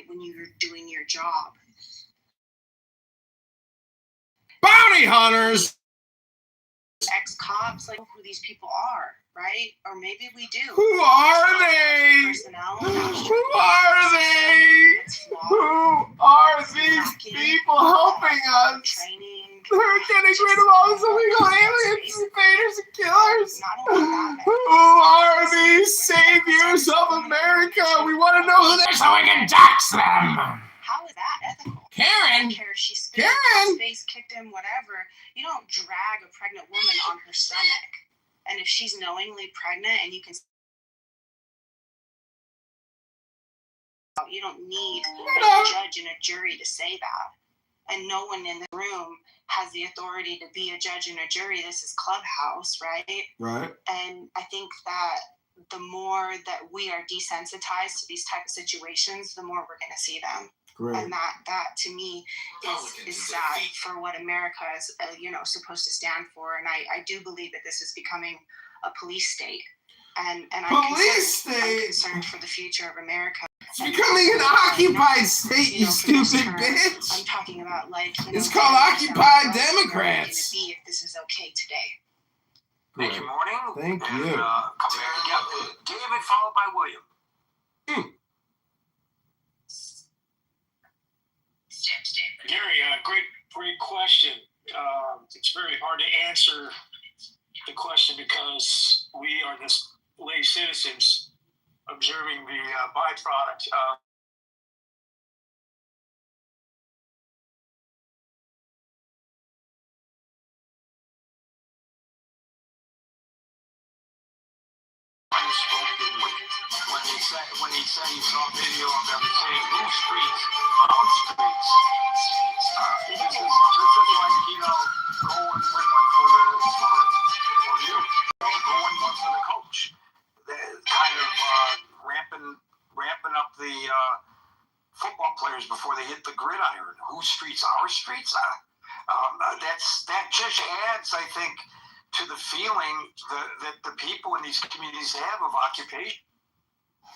when you're doing your job. Bounty hunters! Ex-cops, like who these people are, right? Or maybe we do. Who are they? Personnel. Who are they? Who are these people helping us? Training. They're getting rid of all these illegal aliens, invaders, and killers. Who are these saviors of America? We want to know who they are so we can dox them. How is that ethical? Karen. I don't care if she spit in his face, kicked him, whatever. You don't drag a pregnant woman on her stomach. And if she's knowingly pregnant and you can... You don't need a judge and a jury to say that. And no one in the room has the authority to be a judge and a jury. This is Clubhouse, right? Right. And I think that the more that we are desensitized to these type of situations, the more we're going to see them. Great. And that to me is sad for what America is, supposed to stand for. And I do believe that this is becoming a police state. And I'm concerned for the future of America. It's becoming an occupied state, you stupid bitch. I'm talking about it's called Occupied Democrats. Be if this is okay today. Thank you, morning. Thank you. David followed by William. Gary, great question. It's very hard to answer the question because we are just lay citizens observing the byproduct. When he said he saw video of them saying, "Who streets? Our streets." This is like, go and win one for you. Go and win one for the coach. They're kind of ramping up the football players before they hit the gridiron. Whose streets? Our streets? That just adds, I think, to the feeling that the people in these communities have of occupation.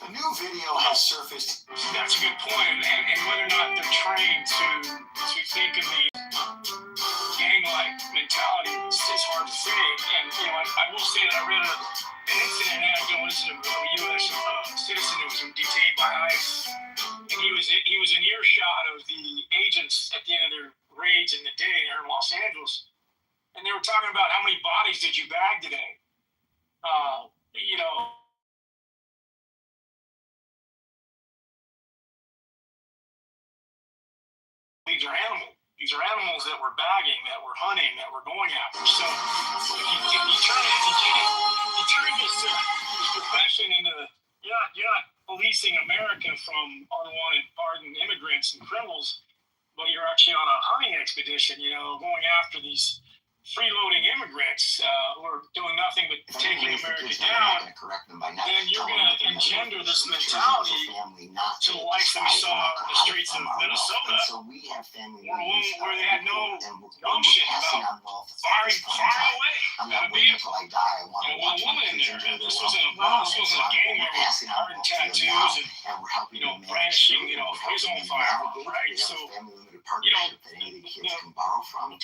A new video has surfaced. That's a good point, and whether or not they're trained to think in the gang-like mentality is hard to say. And I will say that I read an incident, and this is a U.S. citizen who was detained by ICE, and he was in earshot of the agents at the end of their raids in the day there in Los Angeles, and they were talking about how many bodies did you bag today? These are animals that we're bagging, that we're hunting, that we're going after. So if you turn this profession into you're not policing America from unwanted hardened immigrants and criminals, but you're actually on a hunting expedition, going after these freeloading immigrants who are doing nothing but taking America down, then you're going to engender this mentality to the likes that we saw in the streets of Minnesota, where they had no gumption about firing far away at a vehicle. One woman in there, and this wasn't a gang member with hard tattoos and brandishing, his own firearm, right? So, the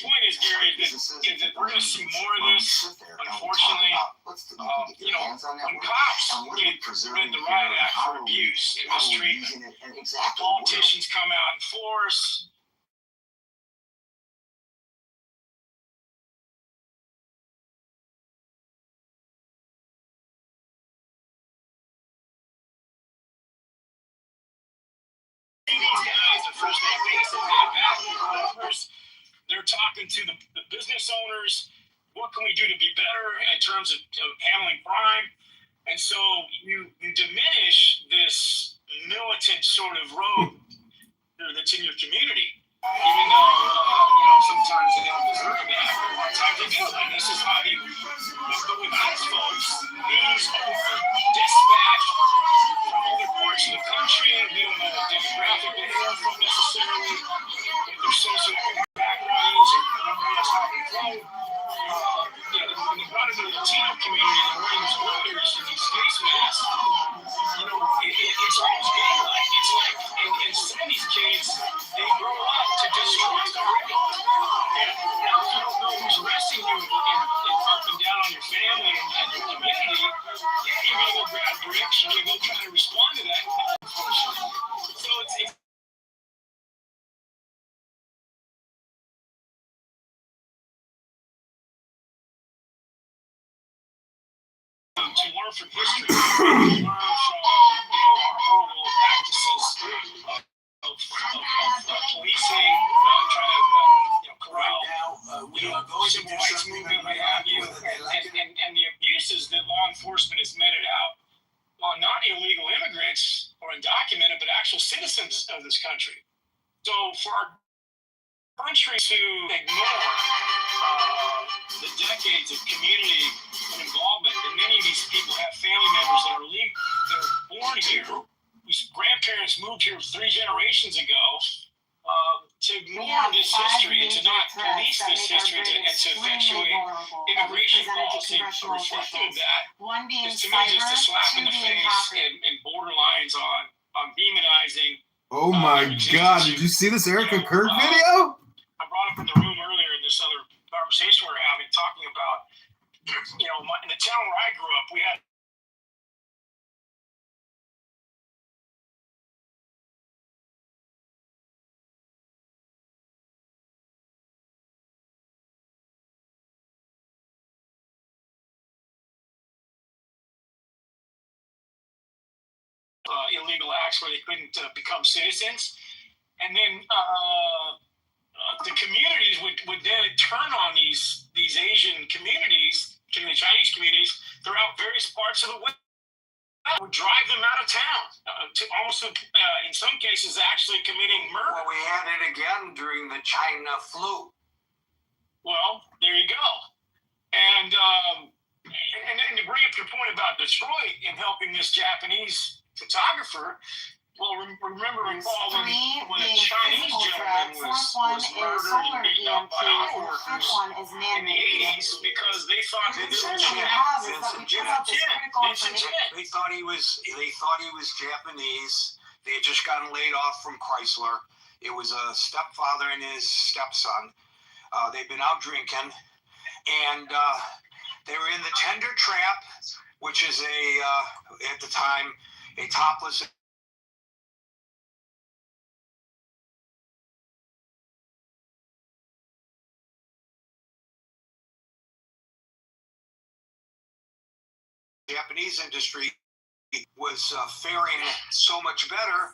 point is, Gary, is that we're going to see more of this, unfortunately. When cops get the riot act for abuse and mistreatment, politicians come out in force. These guys are first name basis, they're talking to the business owners. What can we do to be better in terms of handling crime? And so you diminish this militant sort of road that's in your community, even though sometimes they don't deserve that. A lot of times they do. And this is how but with these folks, these are dispatched from other parts of the country. We don't know what demographic they are from necessarily, what their socioeconomic background is, or where else how they flow. When they brought into the Latino community and wearing these brothers and these face masks, it's almost gang-like. It's like in to learn from history, to learn from our horrible practices of policing, trying to corral civil rights movement, what have you, and the abuses that law enforcement has meted out on not illegal immigrants or undocumented, but actual citizens of this country. So for our country to ignore the decades of community and involvement, and many of these people have family members that are born here, whose grandparents moved here 3 generations ago, to ignore this history and to not police this history and to effectuate immigration policy reflective of that is to me just a slap in the face and borderlines on demonizing. Oh my God! Did you see this Erica Kirk video? I brought up in the room earlier in this other conversation we were having, talking about, in the town where I grew up, we had illegal acts where they couldn't become citizens. And then the communities would then turn on these Asian communities, the Chinese communities, throughout various parts of the West. Would drive them out of town, to also, in some cases, actually committing murder. Well, we had it again during the China flu. Well, there you go. And to bring up your point about Detroit and helping this Japanese photographer, well, remember when a Chinese gentleman was murdered and beaten up by auto workers in the 80s because they thought that this was Vincent Jet. They thought he was Japanese. They had just gotten laid off from Chrysler. It was a stepfather and his stepson. They'd been out drinking, and they were in the Tender Trap, which is at the time, a topless Japanese industry was faring so much better.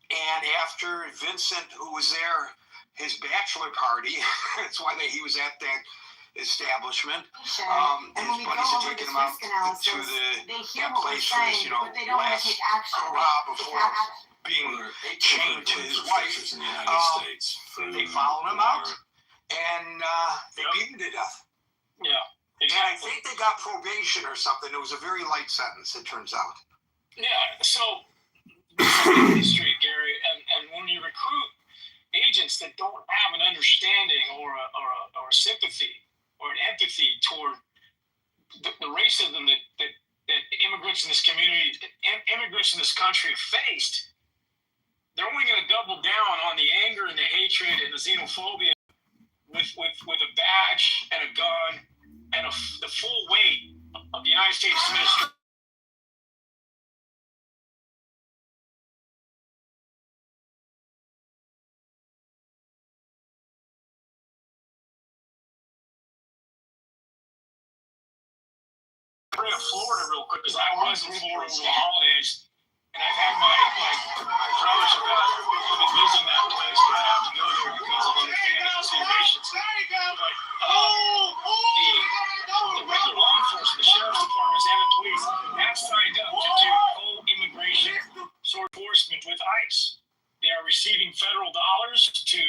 And after Vincent, who was there, his bachelor party, that's why he was at that establishment. His buddies had taken him out to that place for his, last hurrah before being chained to his wife. They followed him out, and they beat him to death. Yeah. Exactly. And I think they got probation or something. It was a very light sentence, it turns out. Yeah, so history, Gary, and when you recruit agents that don't have an understanding or a sympathy or an empathy toward the racism that immigrants in this community, immigrants in this country have faced, they're only going to double down on the anger and the hatred and the xenophobia with a badge and a gun and the full weight of the United States administration. Bring up Florida real quick, because I was in Florida over the holidays, and I've had my brothers about even visiting that place, but I have to go there because of other family considerations. But the regular law enforcement, the sheriff's departments, and the police have signed up to do co-immigration enforcement with ICE. They are receiving federal dollars to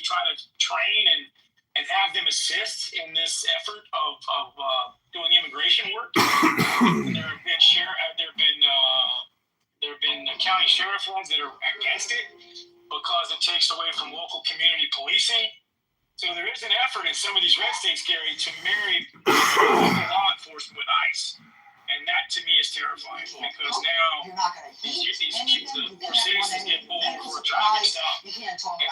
try to train and have them assist in this effort of doing immigration work. There have been county sheriff ones that are against it because it takes away from local community policing. So there is an effort in some of these red states, Gary, to marry local law enforcement with ICE. And that, to me, is terrifying because now the poor citizens get pulled for a traffic stop and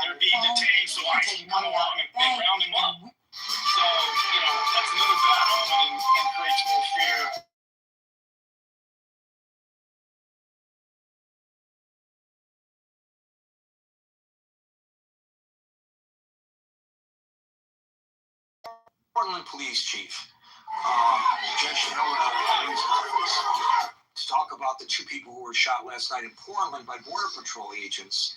they're being detained so ICE can come along and round them up. So, that's another bad omen and creates more fear. Portland police chief. Judge Miller at his conference to talk about the 2 people who were shot last night in Portland by Border Patrol agents.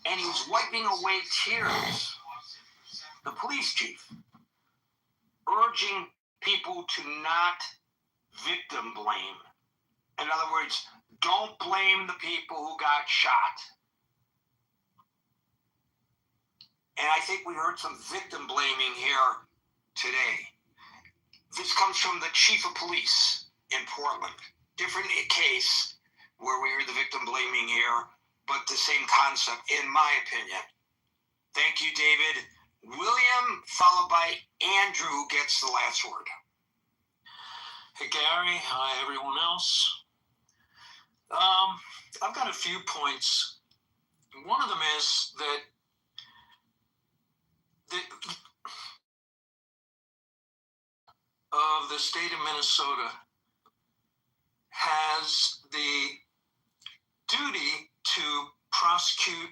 And he was wiping away tears. The police chief, urging people to not victim blame. In other words, don't blame the people who got shot. And I think we heard some victim blaming here today. This comes from the chief of police in Portland. Different case where we heard the victim blaming here, but the same concept, in my opinion. Thank you, David. William, followed by Andrew, who gets the last word. Hey, Gary. Hi, everyone else. I've got a few points. One of them is that of the state of Minnesota has the duty to prosecute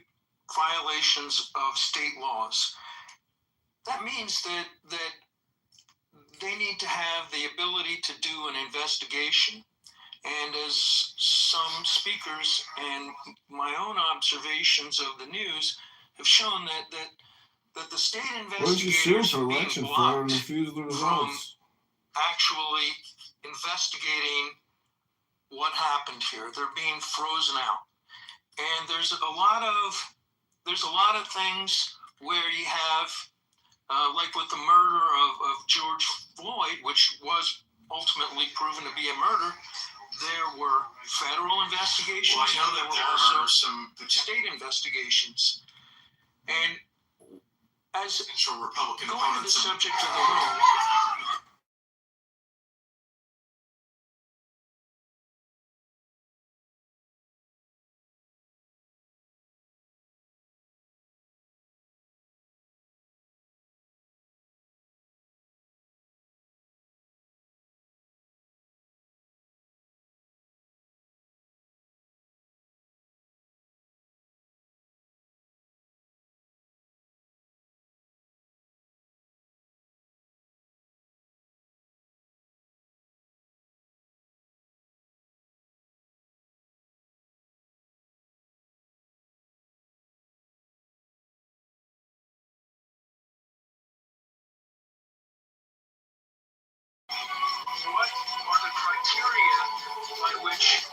violations of state laws. That means that they need to have the ability to do an investigation. And as some speakers and my own observations of the news have shown that the state investigators are being blocked from actually investigating what happened here. They're being frozen out. And there's a lot of things where you have, like with the murder of George Floyd, which was ultimately proven to be a murder, there were federal investigations. Well, I know that there were also some state investigations. And as Republican going to the subject of the room, what are the criteria by which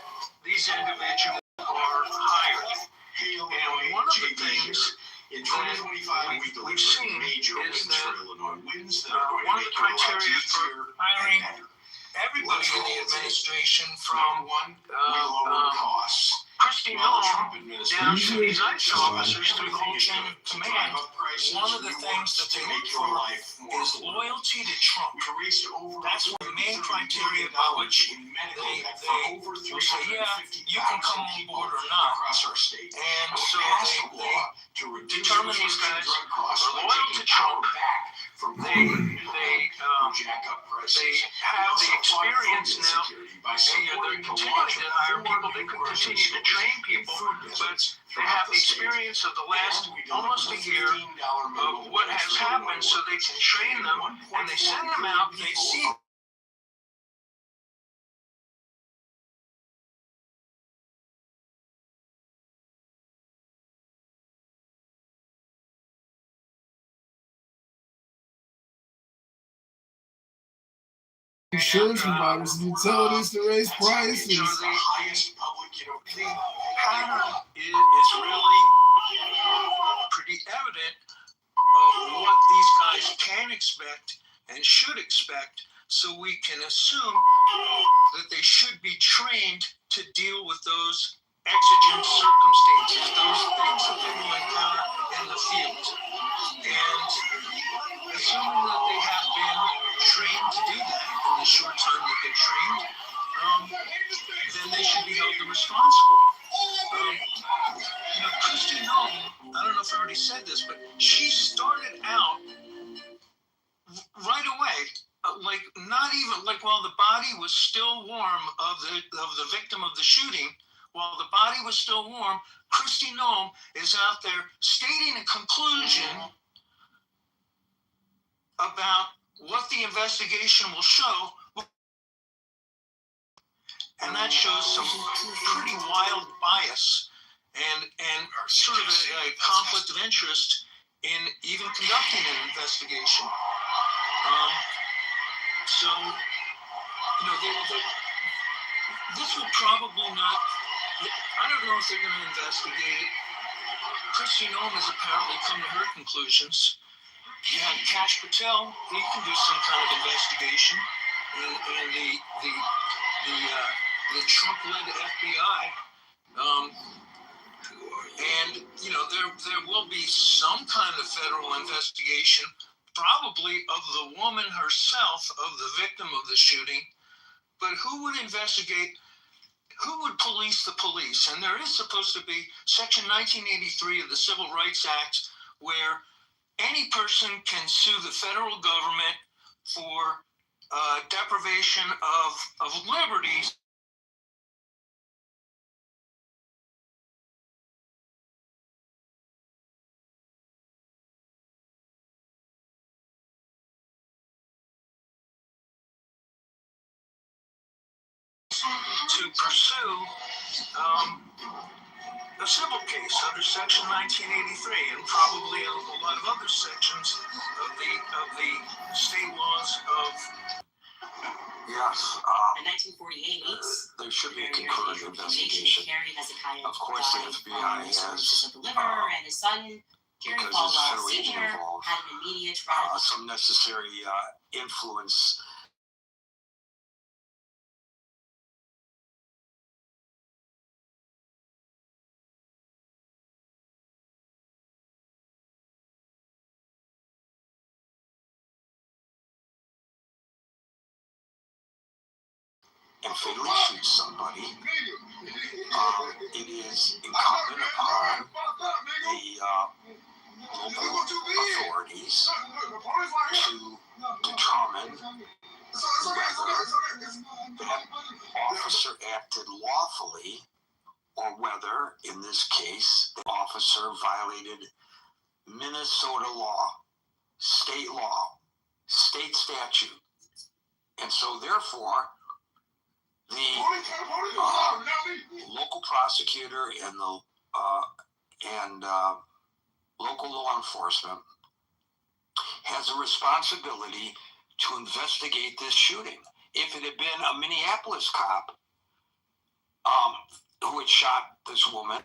these individuals are hired? And one of the things in 2025 we've seen is that Illinois wins that one of the criteria for hiring everybody in the administration from costs. Christy Nolan down to these ICE officers through the whole chain of command, one of the things that they look for is loyalty to Trump. That's one of the main criteria by which they will say, yeah, you can come on board or not. And so they determine these guys are loyal to Trump. They have the experience now, and they're continuing to hire people. They could continue to train people, but they have the experience of the last almost a year of what has happened, so they can train them, and they send them out, they see insurance providers and utilities to raise prices. The pattern is really pretty evident of what these guys can expect and should expect, so we can assume that they should be trained to deal with those exigent circumstances, those things that they will encounter in the field. And assuming that they have been trained to do that in the short time that they're trained, then they should be held responsible. Christy Nolan, I don't know if I already said this, but she started out right away, like not even like while the body was still warm of the victim of the shooting. While the body was still warm, Christy Nolan is out there stating a conclusion about what the investigation will show, and that shows some pretty wild bias and sort of a conflict of interest in even conducting an investigation. So, this will probably not. I don't know if they're going to investigate it. Kristi Noem has apparently come to her conclusions. You have Kash Patel, he can do some kind of investigation, and the Trump-led FBI. And there will be some kind of federal investigation, probably of the woman herself, of the victim of the shooting. But who would investigate? Who would police the police? And there is supposed to be Section 1983 of the Civil Rights Act, where any person can sue the federal government for deprivation of liberties to pursue a civil case under Section 1983, and probably a lot of other sections of the state laws of. Yes. In 1948, There should be a concurrent investigation. Of course, the FBI has, of the liver, and his son, Jerry because there's Falwell federal agent Sr., involved, had an immediate radical some necessary influence. And fatally shoots somebody, it is incumbent upon the local authorities to determine whether that officer acted lawfully, or whether, in this case, the officer violated Minnesota law, state statute. And so, therefore, the local prosecutor and the local law enforcement has a responsibility to investigate this shooting. If it had been a Minneapolis cop who had shot this woman,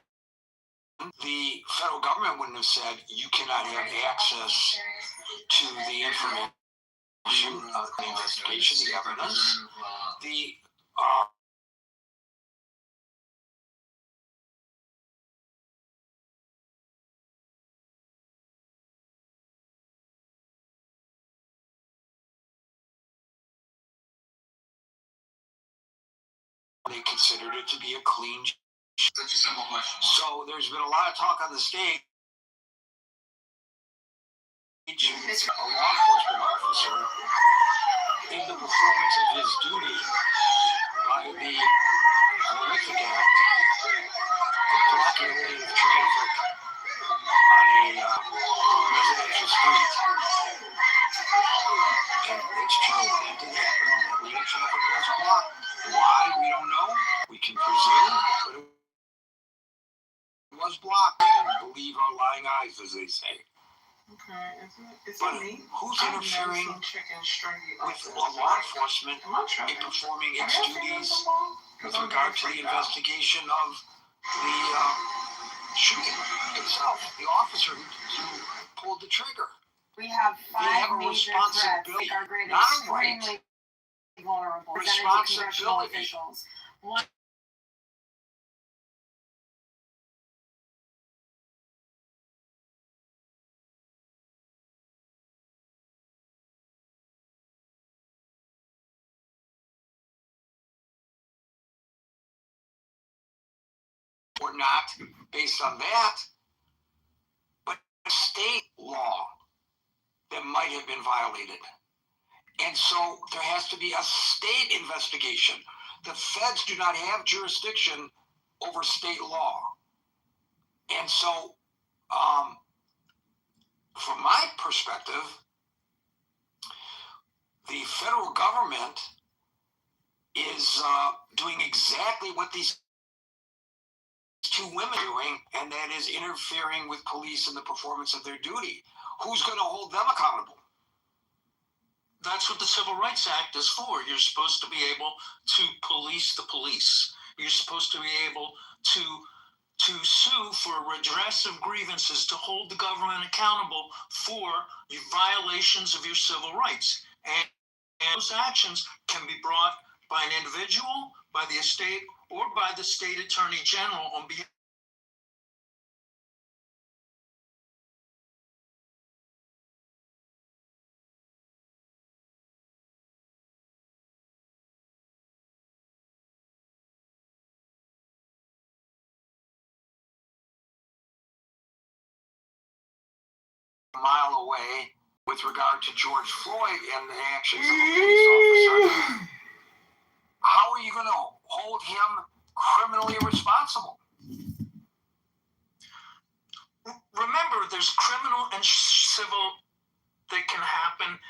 the federal government wouldn't have said you cannot have access to the information, the investigation, the evidence. The they considered it to be a clean. Such a simple question. So there's been a lot of talk on the stage. A law enforcement officer, in the performance of his duty by the horrific act of blocking a lane of traffic on a residential street. And it's true, that did happen. That lane of traffic was blocked. Why? We don't know. We can presume, but it was blocked. And believe our lying eyes, as they say. Okay, But who's interfering with law enforcement in performing its duties with regard to the investigation of the shooting itself? The officer who pulled the trigger. We have They have five a major threats responsibility, that are great not a right. extremely vulnerable. Responsibility. Congressional officials. One, Or not based on that, but state law that might have been violated. And so there has to be a state investigation. The feds do not have jurisdiction over state law. And so, from my perspective, the federal government is doing exactly what these two women are doing, and that is interfering with police in the performance of their duty. Who's going to hold them accountable? That's what the Civil Rights Act is for. You're supposed to be able to police the police. You're supposed to be able to sue for redress of grievances, to hold the government accountable for your violations of your civil rights. And those actions can be brought by an individual, by the estate, or by the state attorney general on behalf. A mile away with regard to George Floyd and the actions of a police officer. How are you going to hold him criminally responsible? Remember, there's criminal and civil that can happen.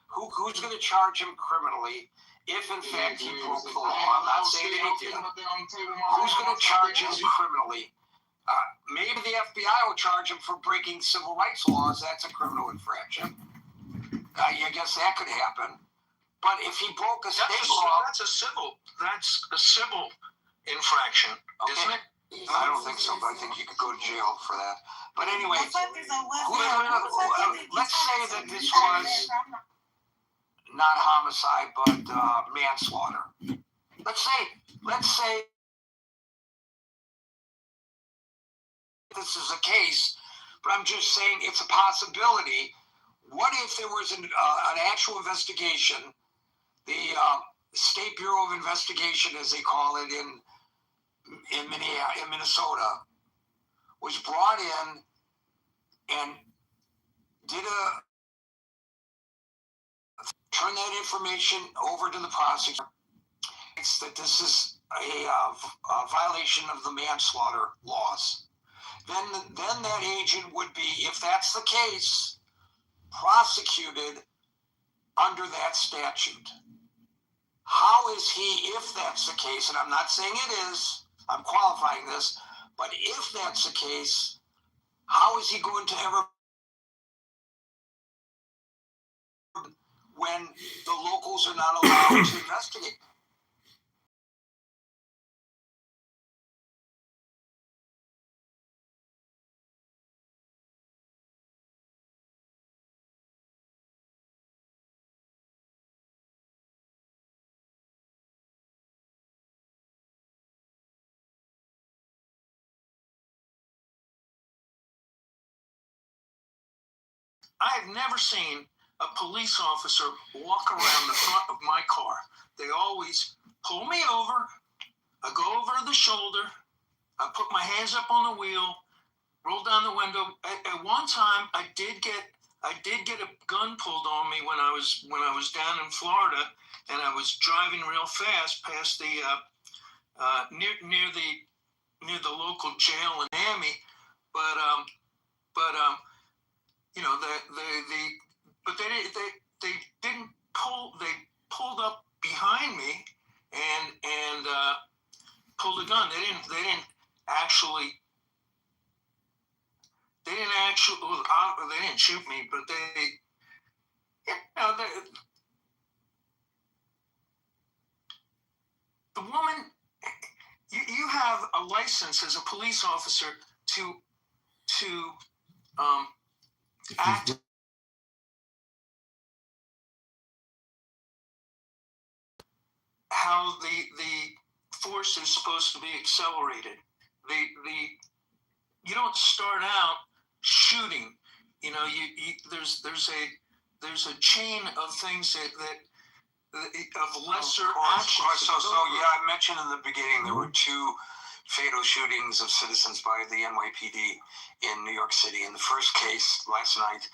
Who's going to charge him criminally if, in fact, he broke the law? I'm not saying that he did. Who's going to charge him criminally? Maybe the FBI will charge him for breaking civil rights laws. That's a criminal infraction. I guess that could happen. But if he broke a state law, that's a civil infraction, isn't it? I don't think so, but I think you could go to jail for that. But anyway, let's say that this was not homicide, but manslaughter. Let's say this is a case, but I'm just saying it's a possibility. What if there was an actual investigation? The State Bureau of Investigation, as they call it in Minnesota, was brought in and turn that information over to the prosecutor. It's that this is a violation of the manslaughter laws. Then that agent would be, if that's the case, prosecuted under that statute. How is he, if that's the case, and I'm not saying it is, I'm qualifying this, but if that's the case, how is he going to ever, when the locals are not allowed to investigate? I have never seen a police officer walk around the front of my car. They always pull me over. I go over the shoulder. I put my hands up on the wheel, roll down the window. At one time, I did get a gun pulled on me when I was down in Florida, and I was driving real fast past the near the local jail in Miami. But you know, but they didn't pull. They pulled up behind me and pulled a gun. They didn't actually well, they didn't shoot me, but the woman, you have a license as a police officer to act how the force is supposed to be accelerated. You don't start out shooting. You know, there's a chain of things that of lesser actions. So yeah, I mentioned in the beginning there were two fatal shootings of citizens by the NYPD in New York City. In the first case last night,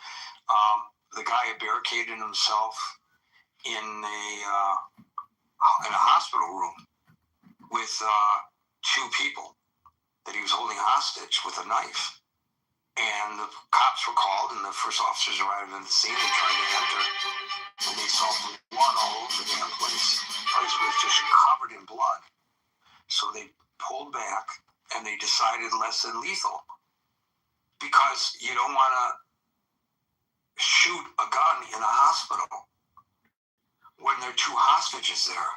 the guy had barricaded himself in a hospital room with two people. that he was holding hostage with a knife. And the cops were called, and the first officers arrived at the scene and tried to enter. And they saw blood all over the damn place. The place was just covered in blood. So they pulled back, and they decided less than lethal. Because you don't want to shoot a gun in a hospital when there are two hostages there.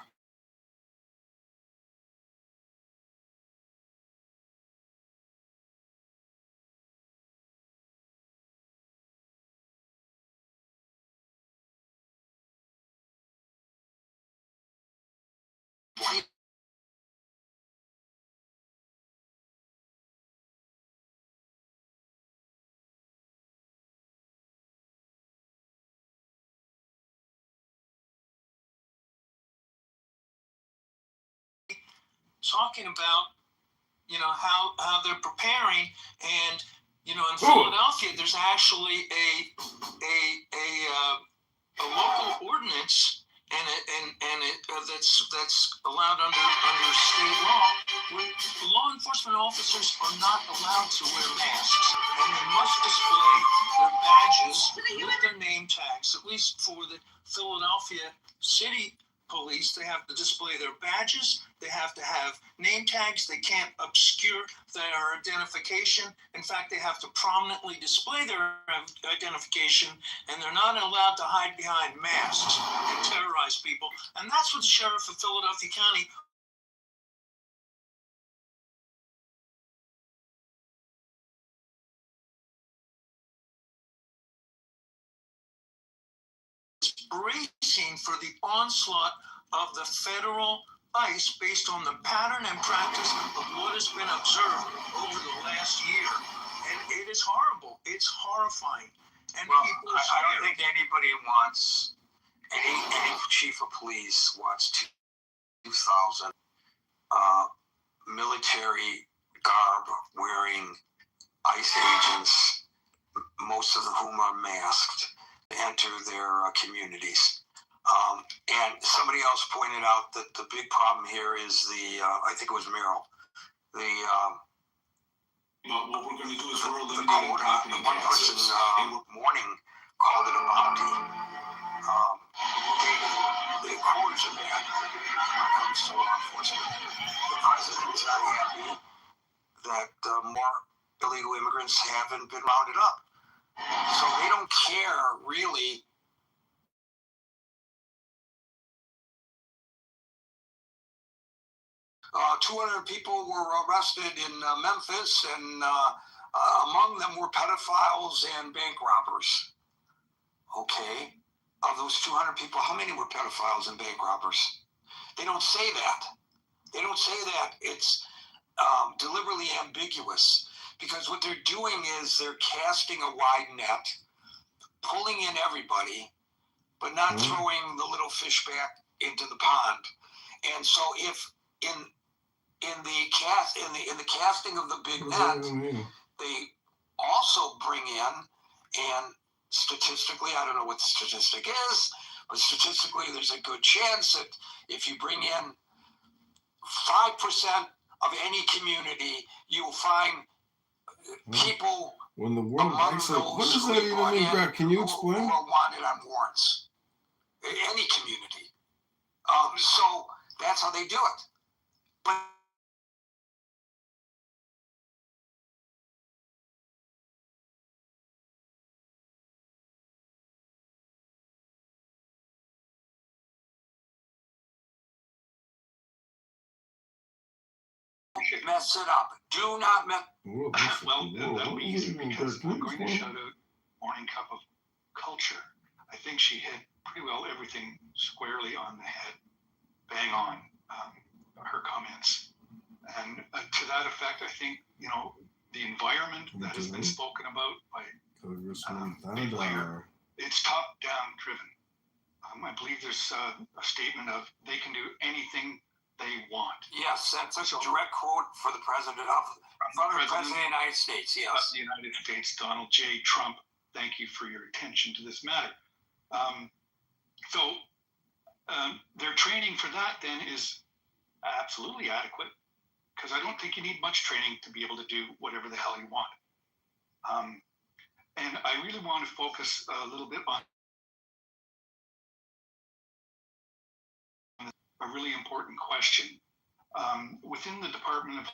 Talking about, how they're preparing, and in Philadelphia, there's actually a local ordinance, that's allowed under state law, where law enforcement officers are not allowed to wear masks, and they must display their badges with their name tags. At least for the Philadelphia City Police, they have to display their badges. They have to have name tags. They can't obscure their identification. In fact, they have to prominently display their identification, and they're not allowed to hide behind masks and terrorize people. And that's what the sheriff of Philadelphia County is bracing for the onslaught of the federal ICE based on the pattern and practice of what has been observed over the last year. And it is horrible. It's horrifying. And people are I don't think anybody wants, any chief of police wants 2,000 military garb wearing ICE agents, most of whom are masked, enter their communities. And somebody else pointed out that the big problem here is I think it was Merrill, What we're going to do is we're the eliminating quota. property One person taxes. morning called it a bounty. The quotas are bad when it comes to law enforcement. The president is not happy that more illegal immigrants haven't been rounded up. So they don't care really. 200 people were arrested in Memphis, and among them were pedophiles and bank robbers. Okay. Of those 200 people, how many were pedophiles and bank robbers? They don't say that. They don't say that. It's deliberately ambiguous, because what they're doing is they're casting a wide net, pulling in everybody, but not throwing the little fish back into the pond. And so if in the casting of the big net, they also bring in, and statistically, I don't know what the statistic is, but statistically, there's a good chance that if you bring in 5% of any community, you'll find people When the word among ICE, those what does who that they even brought mean, in Brad? Can you who explain? are wanted on warrants. Any community. So that's how they do it. But mess it up. Do not mess. Well, that was easy because I'm going to shout out Morning Cup of Culture. I think she hit pretty well everything squarely on the head, bang on her comments. And to that effect, I think, the environment that has been spoken about by Big Layer, it's top-down driven. I believe there's a statement of they can do anything they want. Yes, that's a direct quote for the president of the United States. Yes, of the United States, Donald J. Trump. Thank you for your attention to this matter. Their training for that then is absolutely adequate. because I don't think you need much training to be able to do whatever the hell you want. And I really want to focus a little bit on a really important question. Within the Department of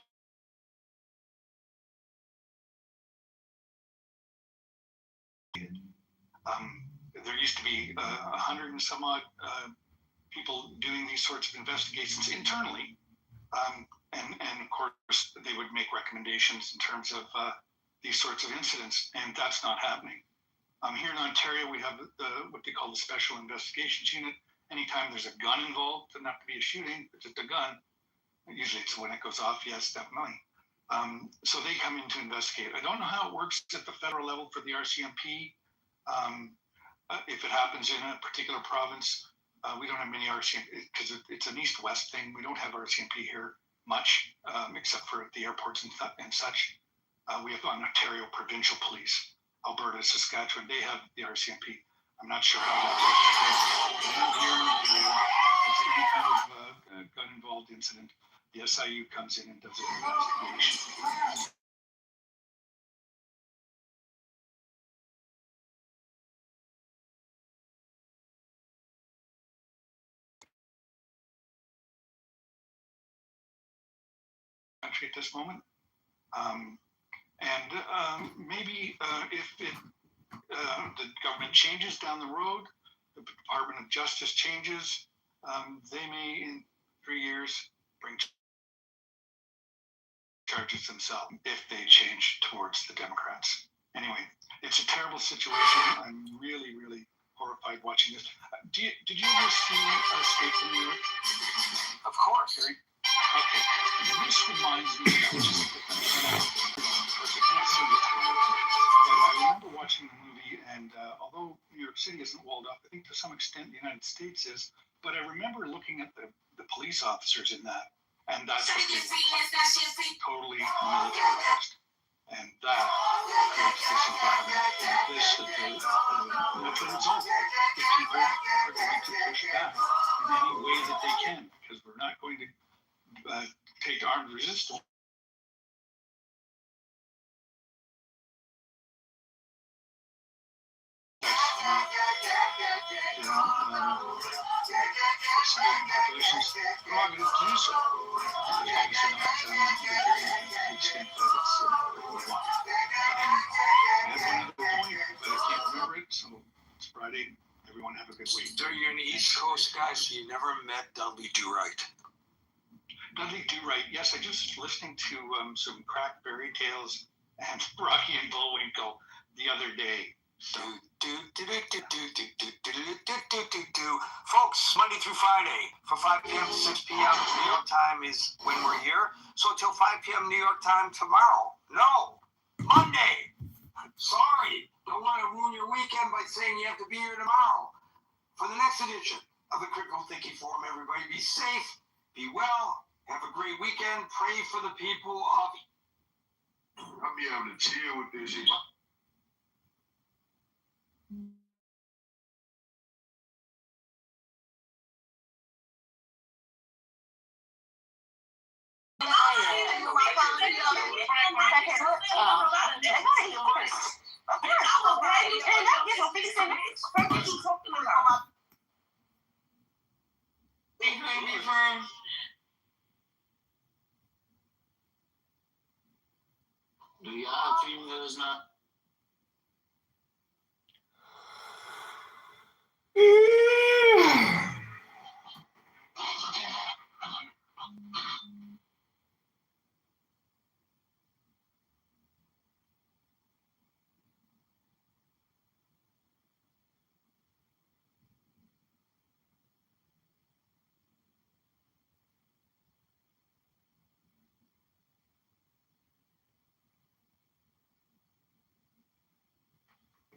there used to be 100 and some odd people doing these sorts of investigations internally. And of course, they would make recommendations in terms of these sorts of incidents, and that's not happening. Here in Ontario, we have what they call the Special Investigations Unit. Anytime there's a gun involved, doesn't have to be a shooting, but just a gun. Usually it's when it goes off, yes, definitely. So they come in to investigate. I don't know how it works at the federal level for the RCMP. If it happens in a particular province, we don't have many RCMP because it's an east-west thing. We don't have RCMP here much, except for at the airports and such. We have Ontario Provincial Police, Alberta, Saskatchewan. They have the RCMP. I'm not sure how that works. If any kind of gun-involved incident, the SIU comes in and does an investigation. Country at this moment, maybe if the government changes down the road, the Department of Justice changes, they may in 3 years bring charges themselves if they change towards the Democrats. Anyway, it's a terrible situation. I'm really, really horrified watching this. Did you ever see Escape from New York? Of course. Gary? Okay. This reminds me of just I can't see it. But I remember watching the movie, and although New York City isn't walled off, I think to some extent the United States is. But I remember looking at the police officers in that, and that's what they look like. Totally militarized. And that creates this environment and this natural result that people are going to push back in any way that they can, because we're not going to take armed resistance. Civilian population's prerogative to do so. As long as they're not interfering to the extent that it's what we want. I have one other point, but I can't remember it, so it's Friday. Everyone have a good week. So you're an East Coast guy, so you never met Dudley Do-Right. Dudley Do-Right, yes, I just was listening to some crack fairy tales and Rocky and Bullwinkle the other day. So. Folks, Monday through Friday, from 5 p.m. to 6 p.m. New York time is when we're here. So until 5 p.m. New York time tomorrow. No, Monday. Sorry, don't want to ruin your weekend by saying you have to be here tomorrow. For the next edition of the Critical Thinking Forum, everybody be safe, be well, have a great weekend, pray for the people of... I'll be able to chill with this shit. Do you have a team that is not?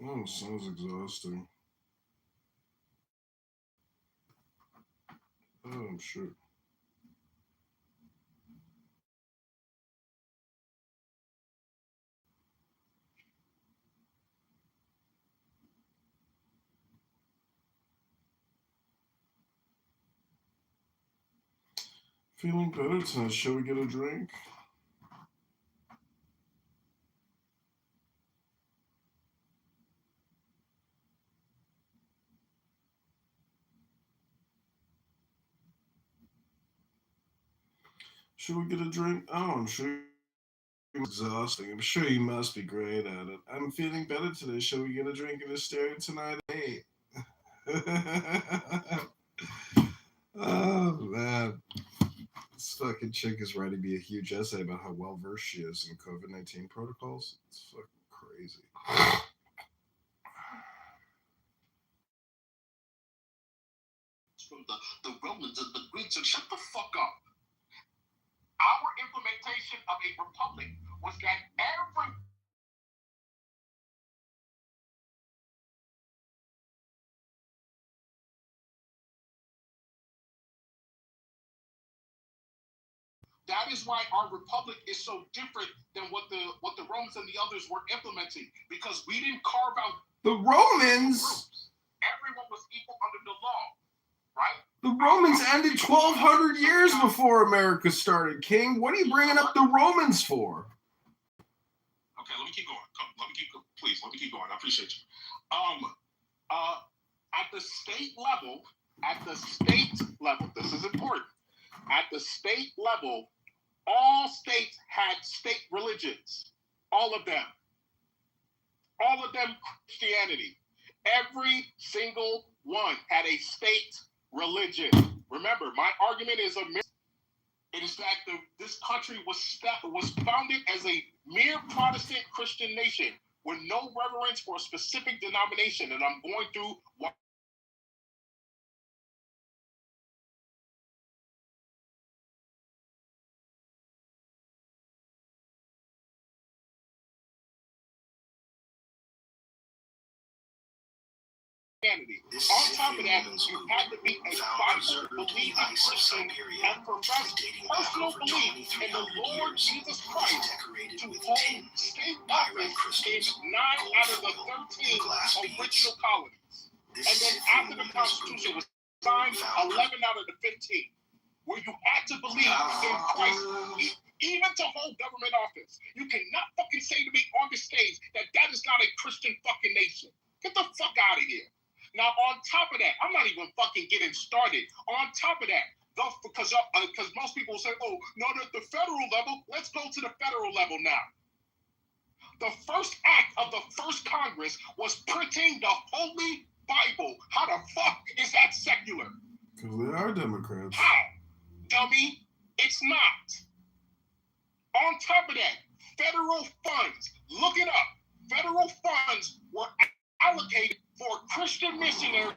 Oh, sounds exhausting. Oh, I'm sure. Feeling better tonight. Shall we get a drink? Should we get a drink? Oh, I'm sure you're exhausting. I'm sure you must be great at it. I'm feeling better today. Shall we get a drink and a stare tonight? Hey. Oh, man. This fucking chick is writing me a huge essay about how well versed she is in COVID-19 protocols. It's fucking crazy. From the Romans and the Greeks, and shut the fuck up. Our implementation of a republic was that every That is why our republic is so different than what the Romans and the others were implementing, because we didn't carve out The Romans? groups. Everyone was equal under the law, right? The Romans ended 1,200 years before America started, King. What are you bringing up the Romans for? Okay, let me keep going. Please, let me keep going. I appreciate you. At the state level, this is important. At the state level, all states had state religions. All of them Christianity. Every single one had a state religion. Remember, my argument is it is that this country was founded as a mere Protestant Christian nation with no reverence for a specific denomination. And I'm going through what Christianity. On top of that, you had to be a Bible-believing Christian and profess personal belief in the Lord Jesus Christ to hold state office in 9 out of the 13 original colonies. And then after the Constitution was signed, 11 out of the 15, where you had to believe in Christ, even to hold government office. You cannot fucking say to me on the stage that that is not a Christian fucking nation. Get the fuck out of here. Now, on top of that, I'm not even fucking getting started. On top of that, because most people say, oh, no, the federal level, let's go to the federal level now. The first act of the first Congress was printing the Holy Bible. How the fuck is that secular? Because they are Democrats. How? Dummy, it's not. On top of that, federal funds, look it up. Federal funds were allocated for Christian missionaries.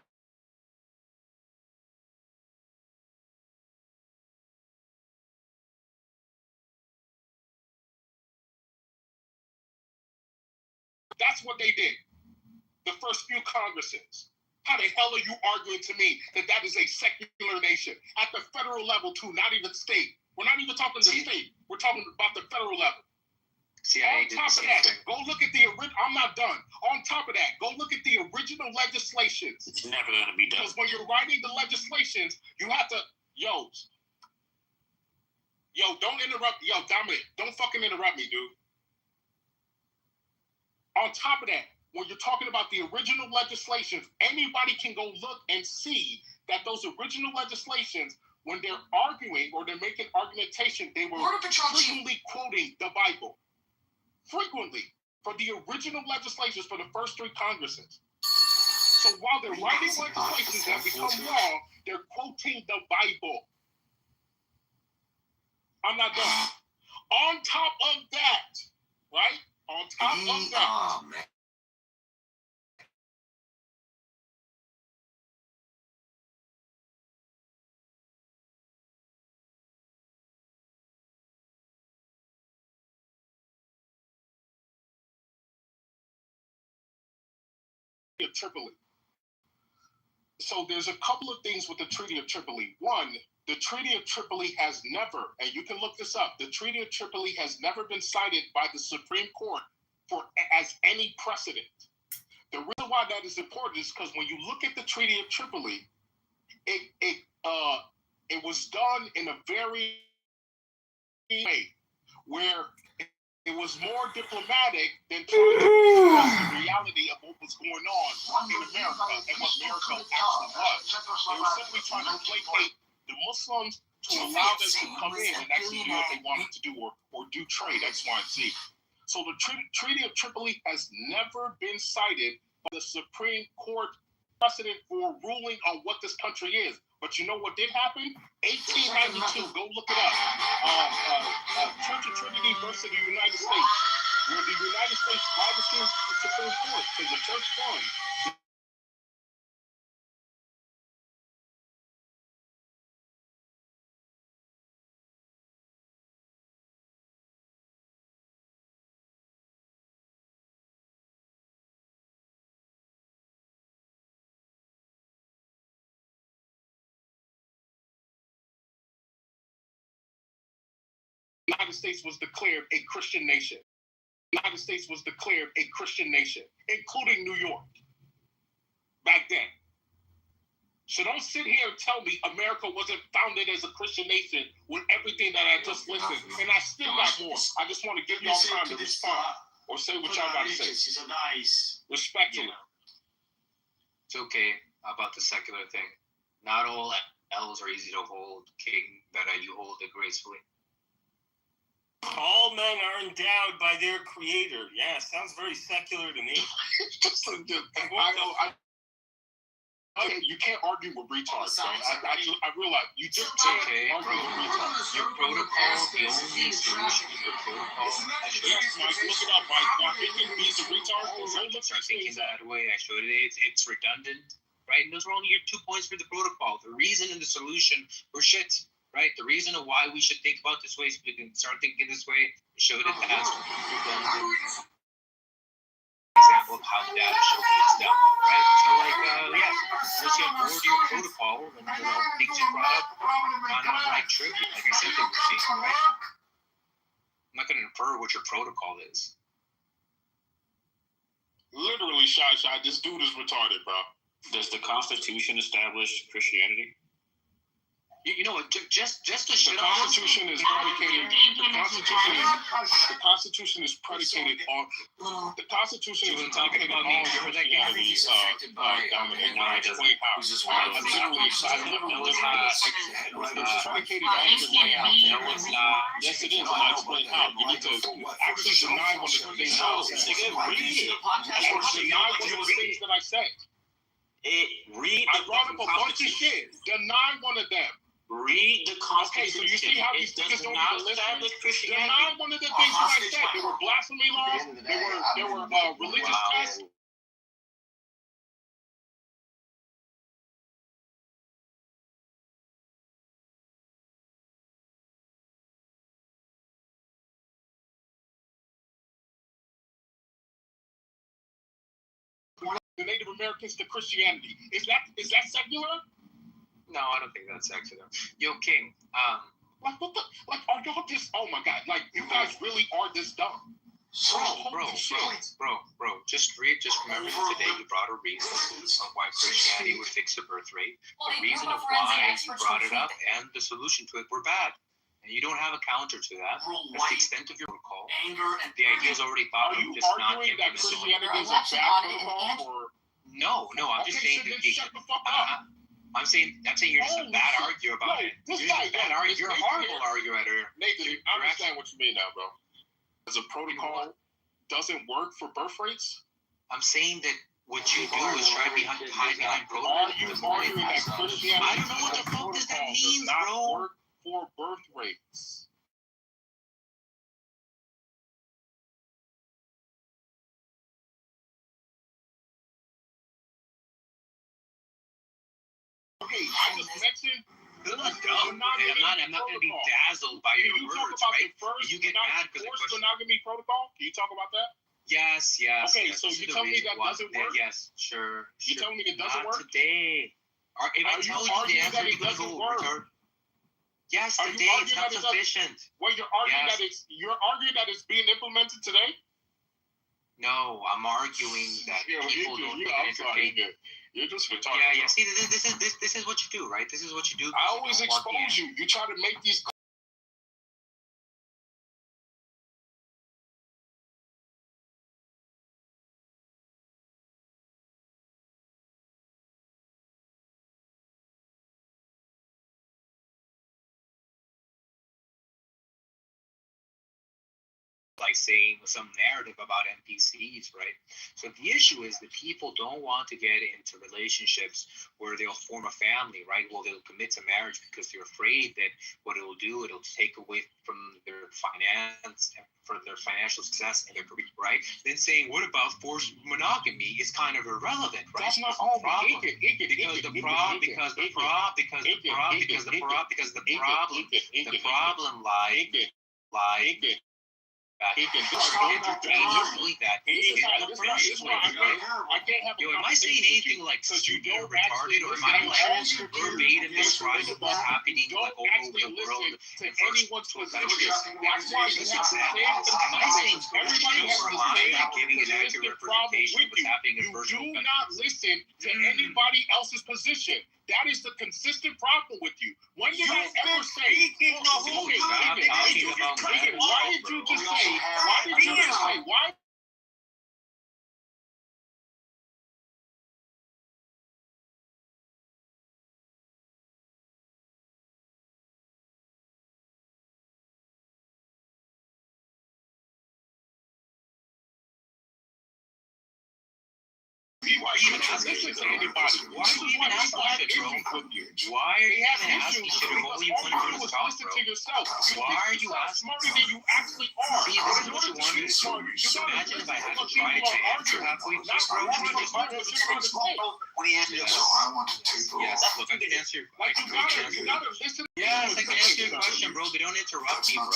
That's what they did. The first few Congresses. How the hell are you arguing to me that that is a secular nation? At the federal level, too, not even state. We're not even talking the state. We're talking about the federal level. CIA on top of that, go look at the original. I'm not done. On top of that, go look at the original legislations. It's never going to be done. Because when you're writing the legislations, you have to, yo, don't interrupt. Yo, Dominic, don't fucking interrupt me, dude. On top of that, when you're talking about the original legislations, anybody can go look and see that those original legislations, when they're arguing or they're making argumentation, they were frequently quoting the Bible. Frequently, for the original legislations for the first 3 Congresses. So while they're writing legislations that become law, they're quoting the Bible. I'm not done. On top of that, right? On top of that. Oh, man. Of Tripoli. So there's a couple of things with the Treaty of Tripoli. One, the Treaty of Tripoli has never, and you can look this up, the Treaty of Tripoli has never been cited by the Supreme Court as any precedent. The reason why that is important is because when you look at the Treaty of Tripoli, it was done in a very way where it was more diplomatic than trying to express the reality of what was going on in America and what America actually was. They were simply trying to placate the Muslims to allow them to come in and actually do what they wanted to do or do trade X, Y, and Z. So the Treaty of Tripoli has never been cited by the Supreme Court precedent for ruling on what this country is. But you know what did happen? 1892, go look it up. Church of Trinity versus the United States, where the United States violated the Supreme Court because the church won. The United States was declared a Christian nation. The United States was declared a Christian nation, including New York, back then. So don't sit here and tell me America wasn't founded as a Christian nation with everything that I just listed. And I still got more. I just want to give y'all time to respond or say what y'all got to say. Respectfully. It's okay about the secular thing. Not all L's are easy to hold, King, but you hold it gracefully. All men are endowed by their creator. Yeah, sounds very secular to me. You can't argue with retards. I realize you just can't argue with retards. Your protocol, the only solution to your protocol. Yes, Mike, look it up, Mike. It can be the retard. Start thinking that way. I showed it. It's redundant, right? And those were only your 2 points for the protocol. The reason and the solution were shit, right? The reason of why we should think about this way, so we can start thinking this way, showed it as redundant. Example of how the data shows that it's done, right? So, once you have more to your protocol, and things you brought up on the right tribute, like I said, they were saying, right? I'm not going to infer what your protocol is. Literally, Shy, this dude is retarded, bro. Does the Constitution establish Christianity? You know what? Just to the Constitution is predicated. The Constitution is predicated on. The Constitution is predicated on Christianity. Dominic, I explain how. It's predicated on Christianity. Yes, it is. And I explain how. You need to actually deny one of the things I said. Deny one of the things that I said. I brought up a bunch of shit. Deny one of them. Read the Constitution. Okay, so you see how these niggas don't even listen? Deny one of the things that I said. There were blasphemy laws. There were religious tests. The Native Americans to Christianity. Is that secular? No, I don't think that's secular. Yo, King. Like what the? Like are y'all just? Oh my God! Like you guys really are this dumb? Bro. Just remember that today you brought a reason of why Christianity would fix the birth rate. The reason of why you brought it up and the solution to it were bad. And you don't have a counter to that. That's the extent of your protocol. The idea is already thought of, just not implemented. Are you arguing that Christianity is a bad protocol? No. I'm just saying that shut the fuck up. I'm saying you're just a bad arguer about it. You're a horrible arguer at it. Nathan, I understand what you mean now, bro. As a protocol doesn't work for birth rates? I'm saying that what you do is try to hide behind protocol. Are you arguing that Christianity I don't know what the fuck does that mean, bro? Work for birth rates? Okay, I just mentioned. I'm not going to be dazzled by your words, right? You get mad because the forced monogamy protocol. Can you talk about that? Yes. Okay, so you tell me that doesn't work? Yes, sure. You tell me it doesn't work? Not today. If I tell you the answer, it doesn't work. Yes, today it's not sufficient. Well, you're arguing that it's being implemented today? No, I'm arguing that people don't entertain it. You're just retarded. Yeah. See, this is what you do, right? This is what you do. I always expose you. You try to make these. Like saying some narrative about NPCs, right? So the issue is that people don't want to get into relationships where they'll form a family, right? Well, they'll commit to marriage because they're afraid that what it'll do, it'll take away from their finance, for their financial success and their career, right? Then saying, what about forced monogamy is kind of irrelent, right? That's not all the problem. The problem lies am I saying anything like stupid or retarded, or am I like verbatim describing what's happening like all over the world to anyone's position? That's why you have to am I saying everybody has to say giving an accurate representation of what's happening in virtual countries? Do not listen to anybody else's position. That is the consistent problem with you. When did I ever say? Why did you just say? Why? Why are you even asking to anybody? Why are you even asking bro? Why are you even asking shit about what you want to do to talk, bro? Why are you asking? Smarter than you actually are. See, this is what you want me to do. Imagine if I had to try to answer halfway through, bro. So I want to take the Yes, look, I can answer. Yes, I can answer your question, bro. They don't interrupt me, bro.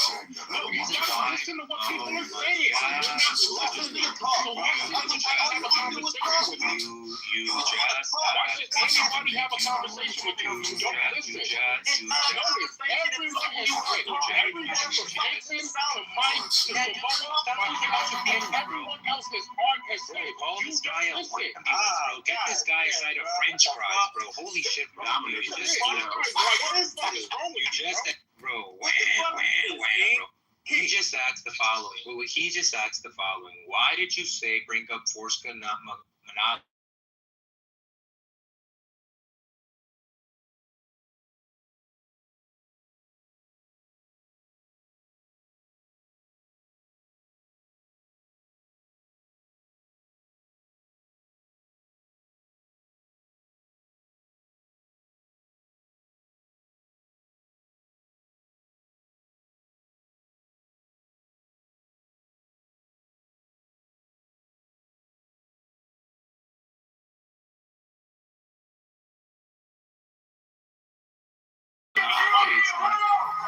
No, you gotta listen to what people are saying. You're not listening to talk. So why should anybody have a conversation with you? Why should anybody have a conversation with you? You don't listen. Notice, everyone is quick. Everyone from Jason to Mike to Samoa and everyone else has said, Call you this guy don't a listen. bro. Get this guy a side of French fries, bro. Holy shit, bro. You just, bro. He just asked the following. He just asked the following. Why did you say bring up forced monogamy?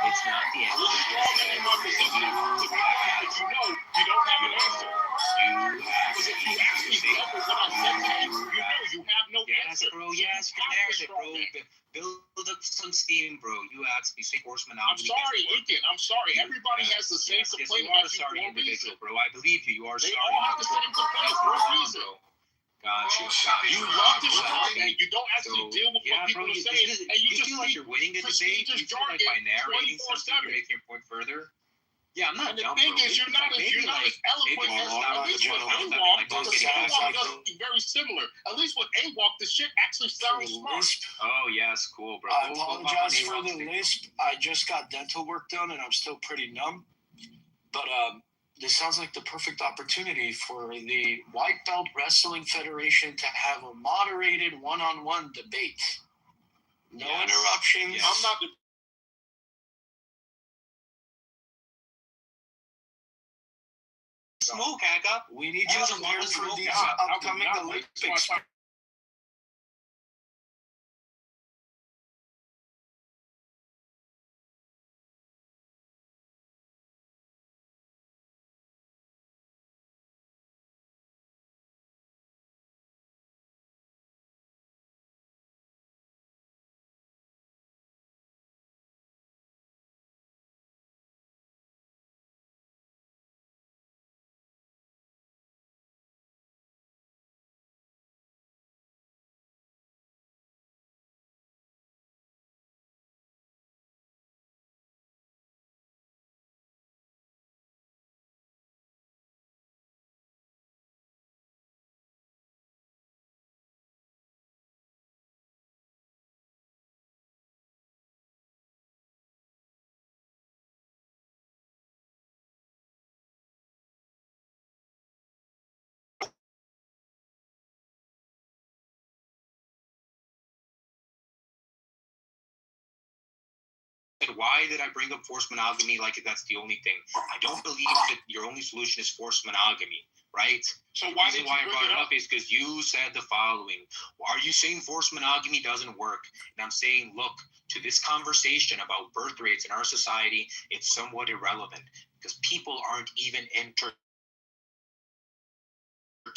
It's not the end. You're strong in my position to be honest, you know you don't have an answer. Because if you actually dealt with what I said to you, you know you have no answer. Bro, yes, your narrative, bro. Build up some steam, bro. You asked me, say horse monopoly. I'm sorry, Lincoln. I'm sorry. Everybody has the same complaint about you for a reason. Bro. I believe you. You are they sorry. All have the same complaint for a reason. Gotcha. You love to talk and you don't actually deal with what people are saying, and you just feel like you're winning the debate. You feel like by narrating something, you're making your point further. Yeah, I'm not. And the thing is, you're not as eloquent as at least with AWOC. Because AWOC does something very similar. At least with AWOC, the shit actually sounds smart. Oh yes, cool, bro. I apologize for the lisp. I just got dental work done, and I'm still pretty numb. But this sounds like the perfect opportunity for the White Belt Wrestling Federation to have a moderated one-on-one debate. No interruptions. Yes. I'm not. Smoke, Hagga. We need you to learn from these upcoming Olympics. why did I bring up forced monogamy like that's the only thing? I don't believe that your only solution is forced monogamy, right? So The why reason did why you I bring brought it it up? up is because you said the following. Are you saying forced monogamy doesn't work? And I'm saying, look, to this conversation about birth rates in our society, it's somewhat irrelevant because people aren't even entered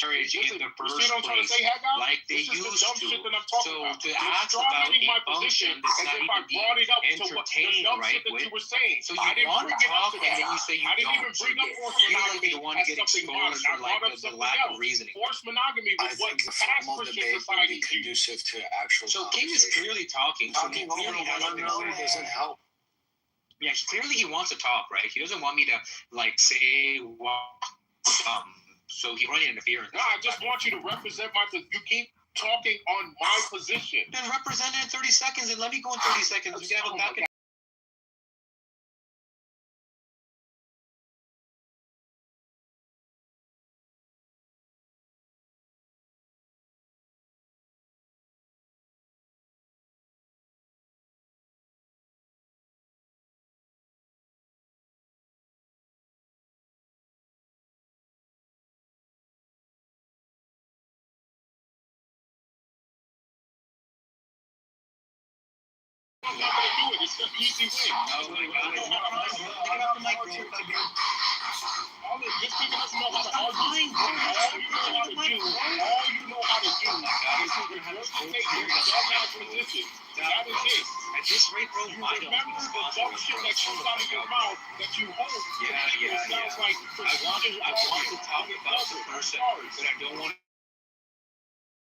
marriage in the You first see what I'm trying to place say, Haggai? like they This is the used dumb to. shit that I'm talking So about. to You're ask about strawmanning a my function position that's as not if I even being brought it up to what the entertained, dumb right? shit that With, you were saying. so I you didn't want to bring it up talk to and that. then you say you I didn't don't. even So bring up you forced feel like monogamy you want to as get something exposed modern. I for like brought up the something lack else. of reasoning. Forced monogamy I was what think the past formal Christian debate would society be used. conducive to actual So King is conversation. clearly talking. So he Talking over clearly has one another doesn't help. Yes, clearly he wants to talk, right? He doesn't want me to like say what so he's running interference. No, I just want you to represent my position. You keep talking on my position. Then represent it in 30 seconds and let me go in 30 seconds. We can have a back and I'm not gonna do it. It's the easy way. oh my god. Pick up the mic, bro. Just because doesn't know how to argue. All you know how to do. All you know how to do is regurgitate your dumbass position. That is it. At this rate, bro, You remember the dumb shit that comes out of your mouth that you hold. It sounds like I want to talk about the person, but I don't want to.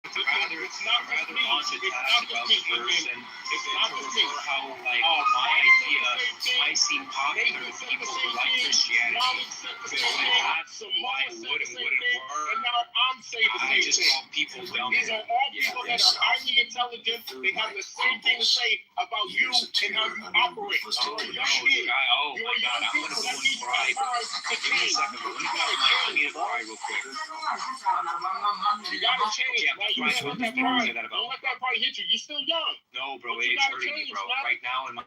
It's not rather me. want to It's talk not about me. the person It's to not me. refer how like my idea might seem popular to people who like Christianity, but that's why it wouldn't work. And now I'm saying the I same just thing. call people dumb. These are all people that are highly intelligent. They have the same thing to say about you and how you operate. Oh, You're a no, young kid. oh You're my a god, young I'm kid gonna go that and needs cry. time to Give me a change. second, bro. Let me grab my, I need to cry real quick. You gotta change. Okay, Now, you can't let that pride. Don't let that pride hit you. You're still young. No, bro, But you it's gotta hurting me, change, bro. man. Right now in my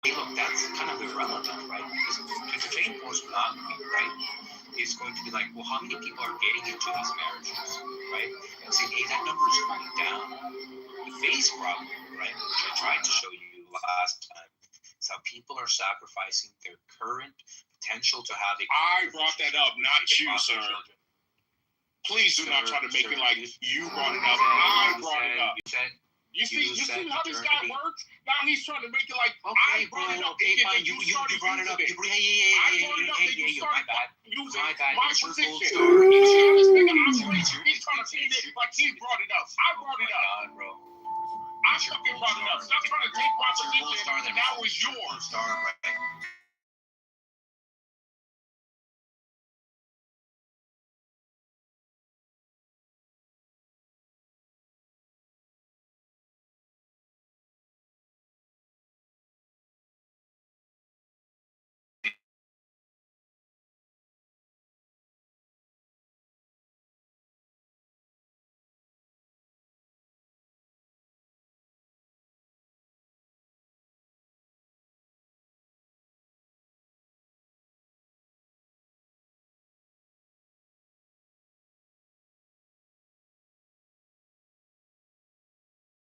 hey, look, that's kind of irrelevant, right? Because entertaining forced monogamy, right, is going to be like, well, how many people are getting into these marriages, right? And saying, hey, that number is going down. The face problem, right, which I tried to show you last time, is how people are sacrificing their current potential to have a. I brought that up, not you, sir. Please do not try to make it like you brought it up. I brought it up. You see how this guy works? Now he's trying to make it like I brought it up. Okay, fine. You brought it up. I brought it up. Then you started using my position. You Story. see how this nigga operates? He's trying to paint it like he brought it up. I brought it up. God, bro. I fucking brought it up. Stop trying to take my position. Now it's yours. Star, right?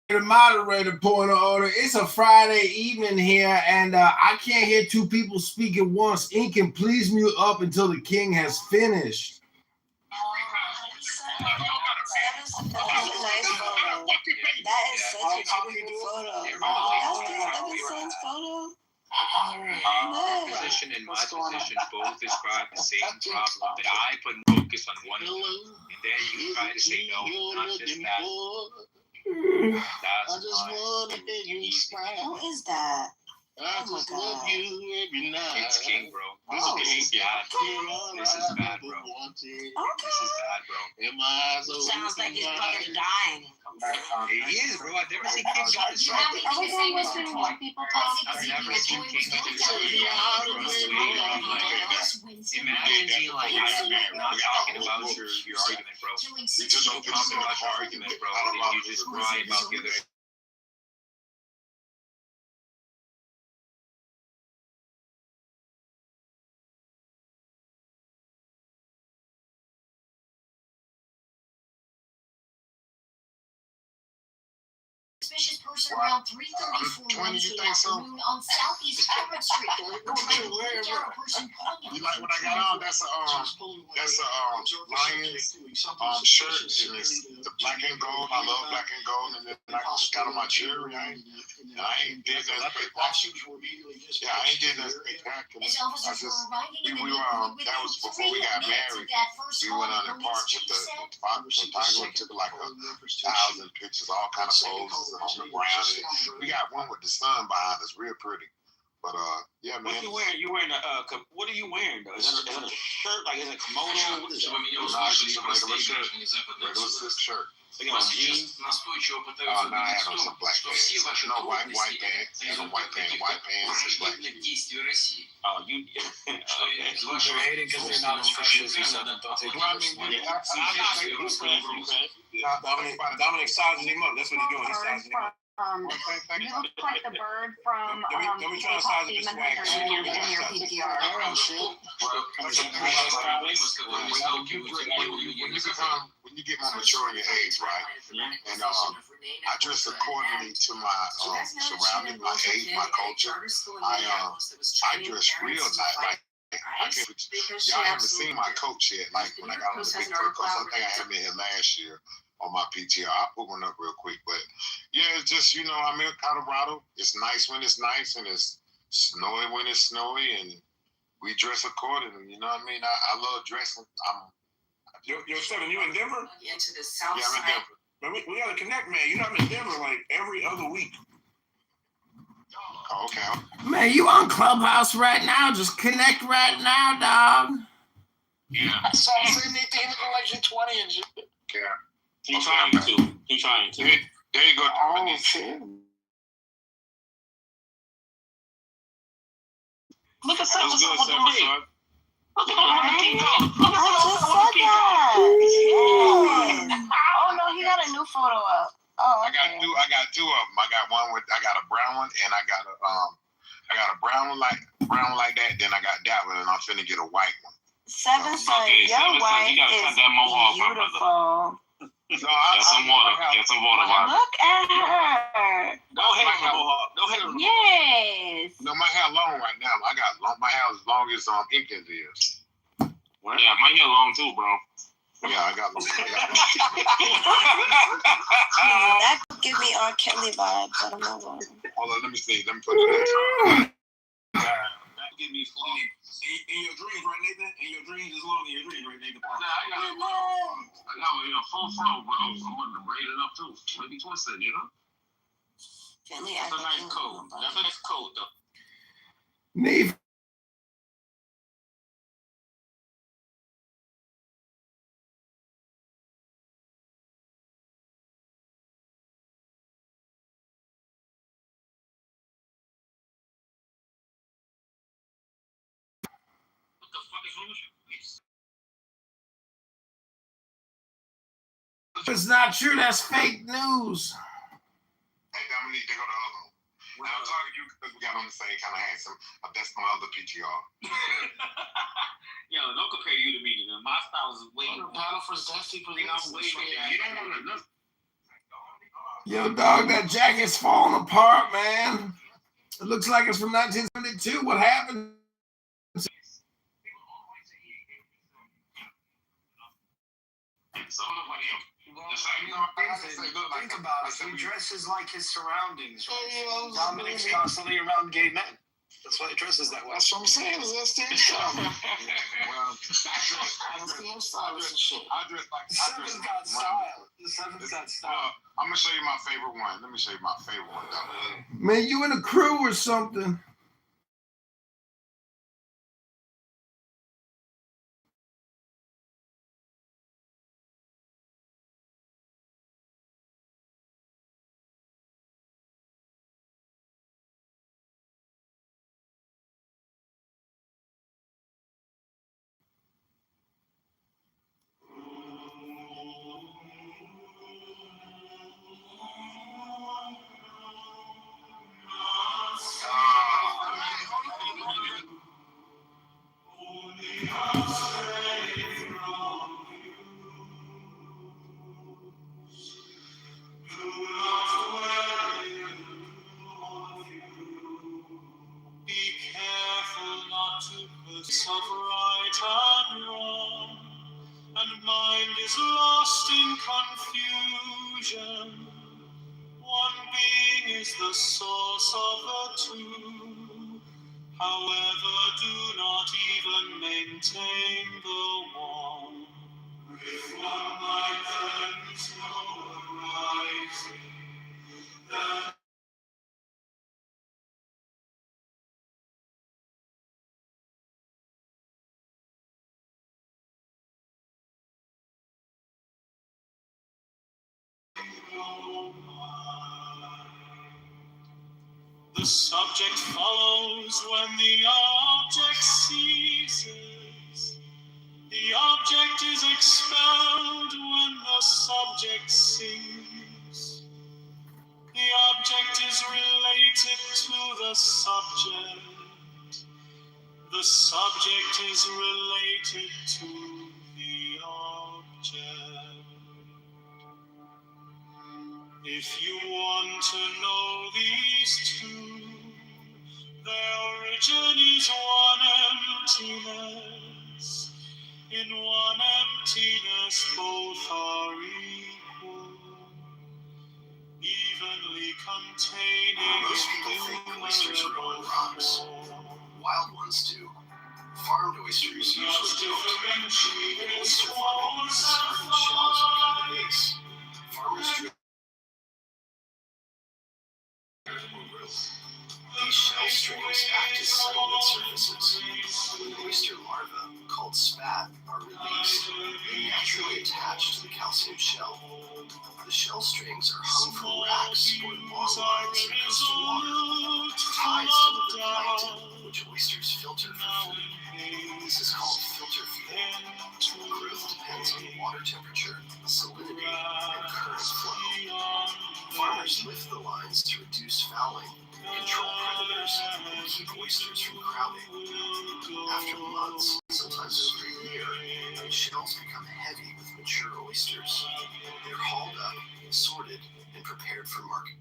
The moderator point of order. It's a Friday evening here, and I can't hear two people speak at once. Incan, please mute up until the king has finished. That is such a beautiful photo. That's his son's photo. Position and my position both describe the same problem that I put focus on one, and then you try to say no, not just that. Who is that? I just love you every night. It's king, bro. This is bad, bro. This is bad, bro. This is bad, bro. It sounds like his brother dying. He is, bro. I've never seen King so distraught. Are we done listening to white people talk? I've never seen King so distraught. Imagine being like, I'm not talking about your argument, bro. You just don't talk about your argument, bro. You just cry about the other. Suspicious person around 3:34 Wednesday afternoon on Southeast Everett Street. You like what I got on? That's a Lions shirt, and it's the black and gold. I love black and gold, and then I just got on my jewelry. I ain't did that spectacular. Yeah, I ain't did that spectacular. I just that was before we got married. We went on the park with the photographer, took like 1,000 pictures, all kind of poses on the ground. We got one with the sun behind us, real pretty. But yeah, man. What you wearing? You wearing what are you wearing though? Is it a shirt? Like is it a kimono? What is it? Regular shirt. You got jeans? No, I had on some black pants. No, white pants. I had on white pants and black pants. Oh, you. They're hating because they're not as fresh as you said. Dominic sizes him up. That's what he's doing. He's sizing him up. You look like the bird from Let me try to size up his swag. in your PTR. When you get more mature in your age, right? And I dress accordingly to my surrounding, my age, my culture. I dress real nice. Like y'all haven't seen my coach yet. Like when I got on the big fur coat, I think I had me here last year on my PTR. I'll put one up real quick. But yeah, it's just, I'm in Colorado. It's nice when it's nice, and it's snowy when it's snowy, and we dress accordingly. You know what I mean? I love dressing. Yo, Seven, you in Denver? Into the south Yeah, I'm in side. Denver. Man, we gotta connect, man. I'm in Denver like every other week. Oh, okay. Man, you on Clubhouse right now? Just connect right now, dog. Yeah. I saw him in election 20 and Yeah. He's trying to. He's trying to. There you go. oh shit. Look at Sam. Look at him. Look at Oh no, he got a new photo up. Oh, I got two of them. I got a brown one, and I got a brown one like that. Then I got that one, and I'm finna get a white one. Seven son, your wife is beautiful. No, get some water. Get some water. Look at her. Go ahead. Yes. No, my hair long right now. I got my hair as long as Inca's is. Well, yeah, my hair long too, bro. Yeah, I got long. That could give me R. Kelly vibes. I don't know why. Hold on, let me see. Let me put it in. That give me fleet. In your dreams, right, Nathan? In your dreams, as long as your dreams, right, Nathan? Full flow, bro. I want to braid it up too. Maybe twisted, Gently, That's a nice coat. That's a nice coat, though. Neve. What the fuck is wrong with you? If it's not true, that's fake news. Hey, Dominique, they go to other one. Now, I'm talking to you because we got on the same kind of handsome. That's my other PTR. Yo, don't compare you to me, nigga. My style is way. Battle for Zesty for the You don't want to look. Yo, dog, that jacket's falling apart, man. It looks like it's from 1972. What happened? Think about it. He dresses like his surroundings. Dominic's constantly around gay men. That's why he dresses that way. That's what I'm saying. Is that still style? Seven's got style. Seven's got style. I'm gonna show you my favorite one. Let me show you my favorite one, Dominique. Man, you in a crew or something? confusion. One being is the source of the two. However, do not even maintain the one. Reform, my friends, no arising. The subject follows when the object ceases. The object is expelled when the subject sings. The object is related to the subject. The subject is related to the object. If you want to know these two, their origin is one emptiness. In one emptiness, both are equal, evenly containing. Most people think oysters grow on rocks. Wild ones do. Farmed oysters usually don't. In oyster farming, the starting shells become the base. Farmers drill or root. These shell strings act as settlement surfaces. When oyster larvae, called spat, are released, they naturally attach to the calcium shell. The shell strings are hung from racks or long lines in coastal water. Tides deliver plankton, which oysters filter for food. This is called filter feeding. Growth depends on water temperature, salinity, and current flow. Farmers lift the lines to reduce fouling, control predators, and keep oysters from crowding. After months, sometimes over a year, the shells become heavy with mature oysters. They're hauled up, sorted, and prepared for market.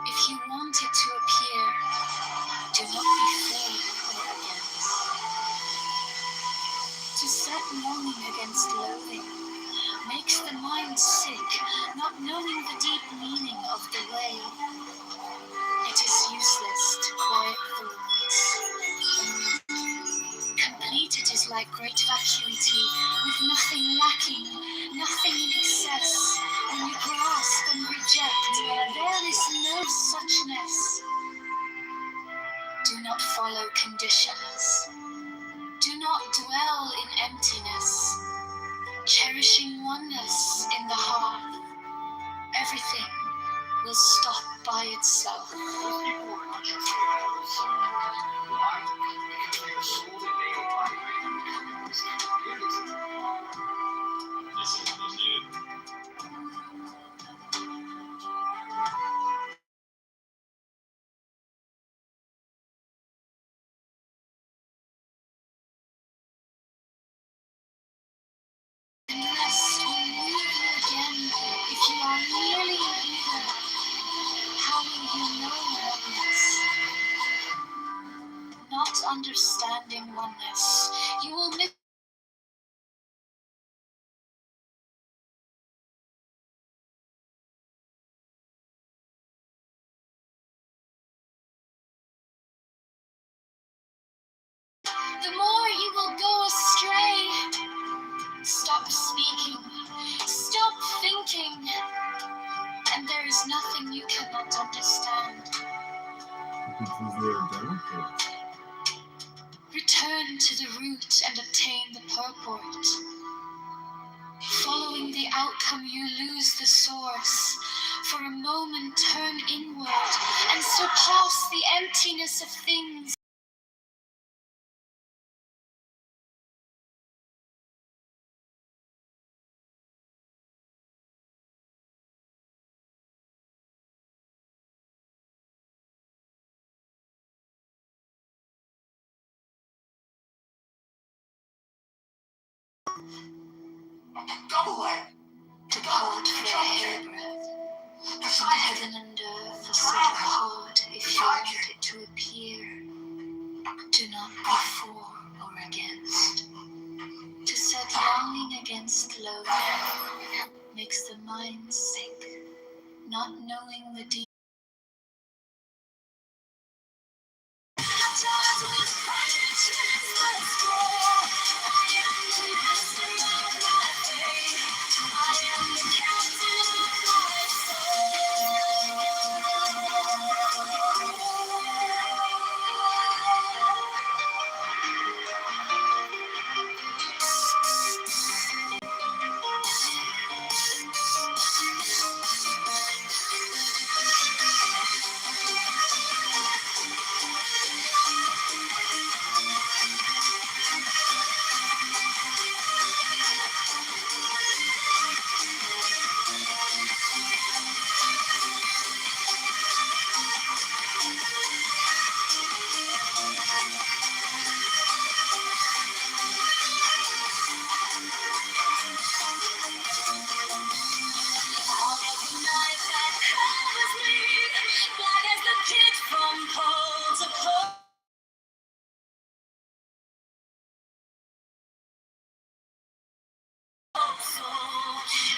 If you want it to appear, do not be for or against. To set longing against loathing makes the mind sick, not knowing the deep meaning of the way. It is useless to quiet thoughts. Complete it is like great vacuity, with nothing lacking, nothing in excess. When you grasp and reject, there is no suchness. Do not follow conditions. Do not dwell in emptiness. Cherishing oneness in the heart, everything will stop by itself. Most people are not just why? Because they are sold and nailed by companies and communities. This is you. The rest will move you again if you are really eager. How will you know oneness? Not understanding oneness, you will miss. The more you will go astray. Stop speaking, stop thinking, and there is nothing you cannot understand. Because they're Democrats. Return to the root and obtain the purport. Following the outcome, you lose the source. For a moment, turn inward and surpass the emptiness of things. Double it. Depart for a hairbreadth. Into heaven and earth, a set apart if you want it to appear. Do not be for or against. To set longing against loathing makes the mind sick, not knowing the deep.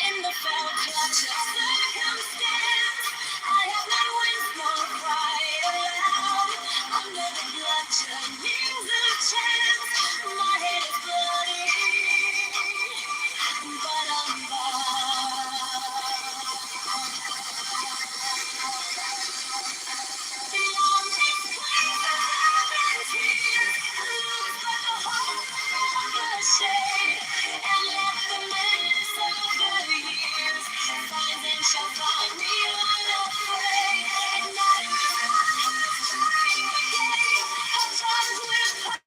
In the fell clutch of circumstance, I have not winced nor cried aloud. Under the bludgeonings of chance, my head is bloody, but I'm beyond these clouds and tears, lose but the hope of the shade, and let the menace of the years find and shall find me unafraid. And not a time with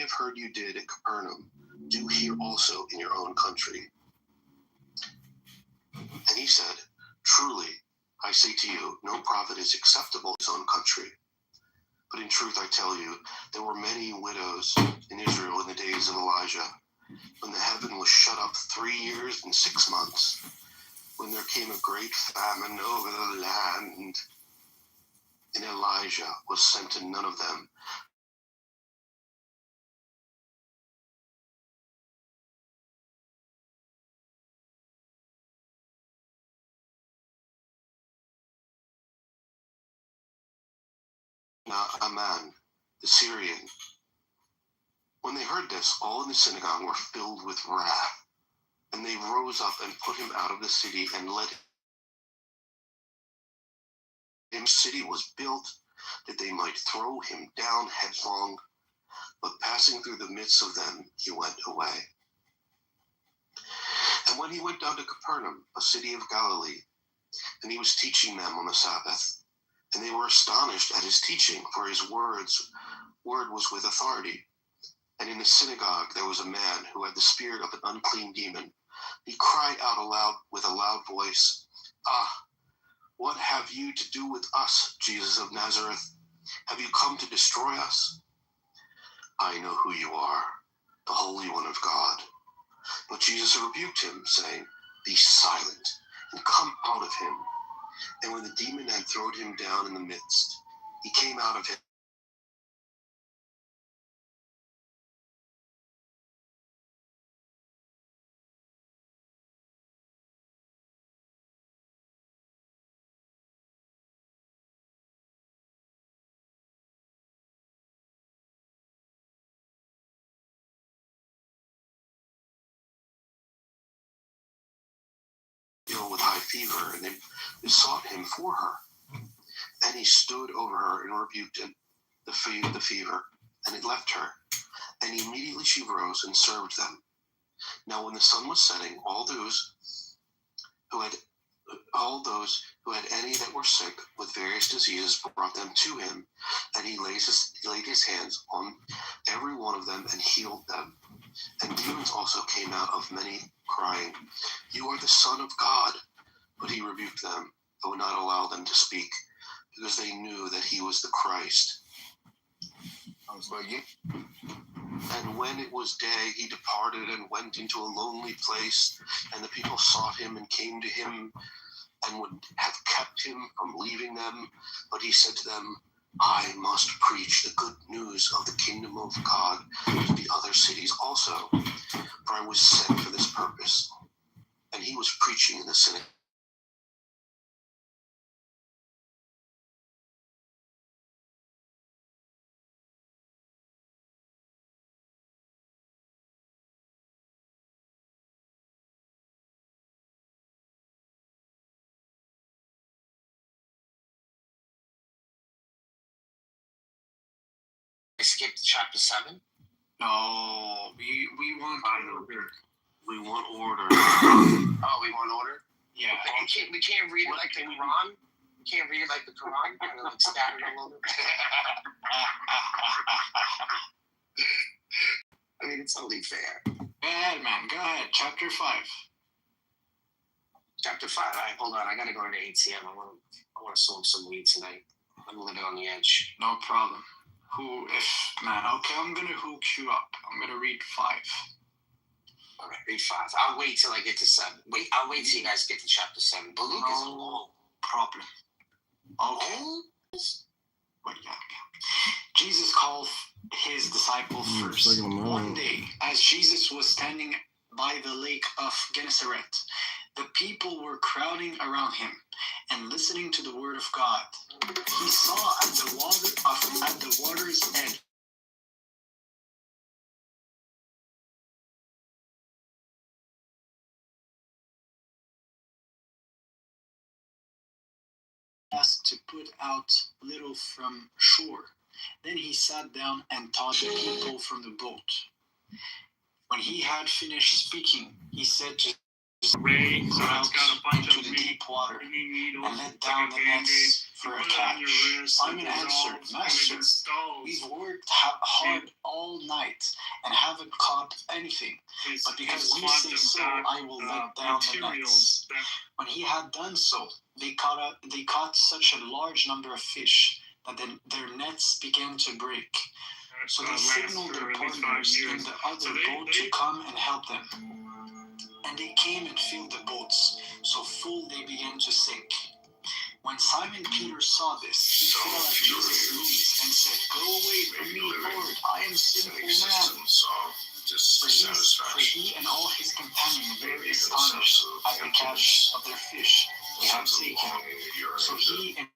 have heard you did at Capernaum, do here also in your own country. And he said, Truly, I say to you, no prophet is acceptable in his own country. But in truth, I tell you, there were many widows in Israel in the days of Elijah, when the heaven was shut up 3 years and 6 months, when there came a great famine over the land, and Elijah was sent to none of them, Naaman, the Syrian. When they heard this, all in the synagogue were filled with wrath, and they rose up and put him out of the city and led him. The city was built that they might throw him down headlong, but passing through the midst of them, he went away. And when he went down to Capernaum, a city of Galilee, and he was teaching them on the Sabbath, and they were astonished at his teaching, for his word was with authority. And in the synagogue there was a man who had the spirit of an unclean demon. He cried out aloud with a loud voice, Ah, what have you to do with us, Jesus of Nazareth? Have you come to destroy us? I know who you are, the Holy One of God. But Jesus rebuked him, saying, Be silent, and come out of him. And when the demon had thrown him down in the midst, he came out of him. Ill with high fever, and they besought him for her. And he stood over her and rebuked it, the fever, and it left her. And immediately she rose and served them. Now when the sun was setting, all those who had any that were sick with various diseases brought them to him, and he laid his hands on every one of them and healed them. And demons also came out of many, crying, You are the Son of God. But he rebuked them, but would not allow them to speak, because they knew that he was the Christ. And when it was day, he departed and went into a lonely place, and the people sought him and came to him and would have kept him from leaving them. But he said to them, I must preach the good news of the kingdom of God to the other cities also, for I was sent for this purpose. And he was preaching in the synagogue. I skipped chapter 7. No, we want order. We want order. Oh, we want order? Yeah. We can't read it like the Quran. We can't read it like the Quran. Kind of like scattered all over. I mean, it's only fair. Go ahead, man. Go ahead. Chapter 5. Chapter 5. All right, hold on. I gotta go to the ATM. I want to smoke some weed tonight. I'm living on the edge. No problem. Okay, I'm gonna hook you up. I'm gonna read 5. All right, read 5. I'll wait till I get to 7. I'll wait till you guys get to chapter 7. But Luke is long. Problem. Okay. What? Yeah. Jesus called his disciples first. One day, as Jesus was standing by the lake of Gennesaret, the people were crowding around him and listening to the word of God. He saw at the water's edge asked to put out little from shore. Then he sat down and taught the people from the boat. When he had finished speaking, he said to Ray, so it's got a bunch into of the meat. deep water You need needles. and let It's like down a the Band-Aid. nets You for a put it on your catch. wrist, Simon it answered, dissolves, and it Master, installs. we've worked hard all night and haven't caught anything. But because you say so, I will let down the nets. When he had done so, they caught such a large number of fish that their nets began to break. So they signaled their partners in the other boat to come and help them. And they came and filled the boats, so full they began to sink. When Simon Peter saw this, he fell at Jesus' knees and said, Go away from me, Lord, I am a sinful man. For he and all his companions were astonished at the catch of their fish they had taken. So he and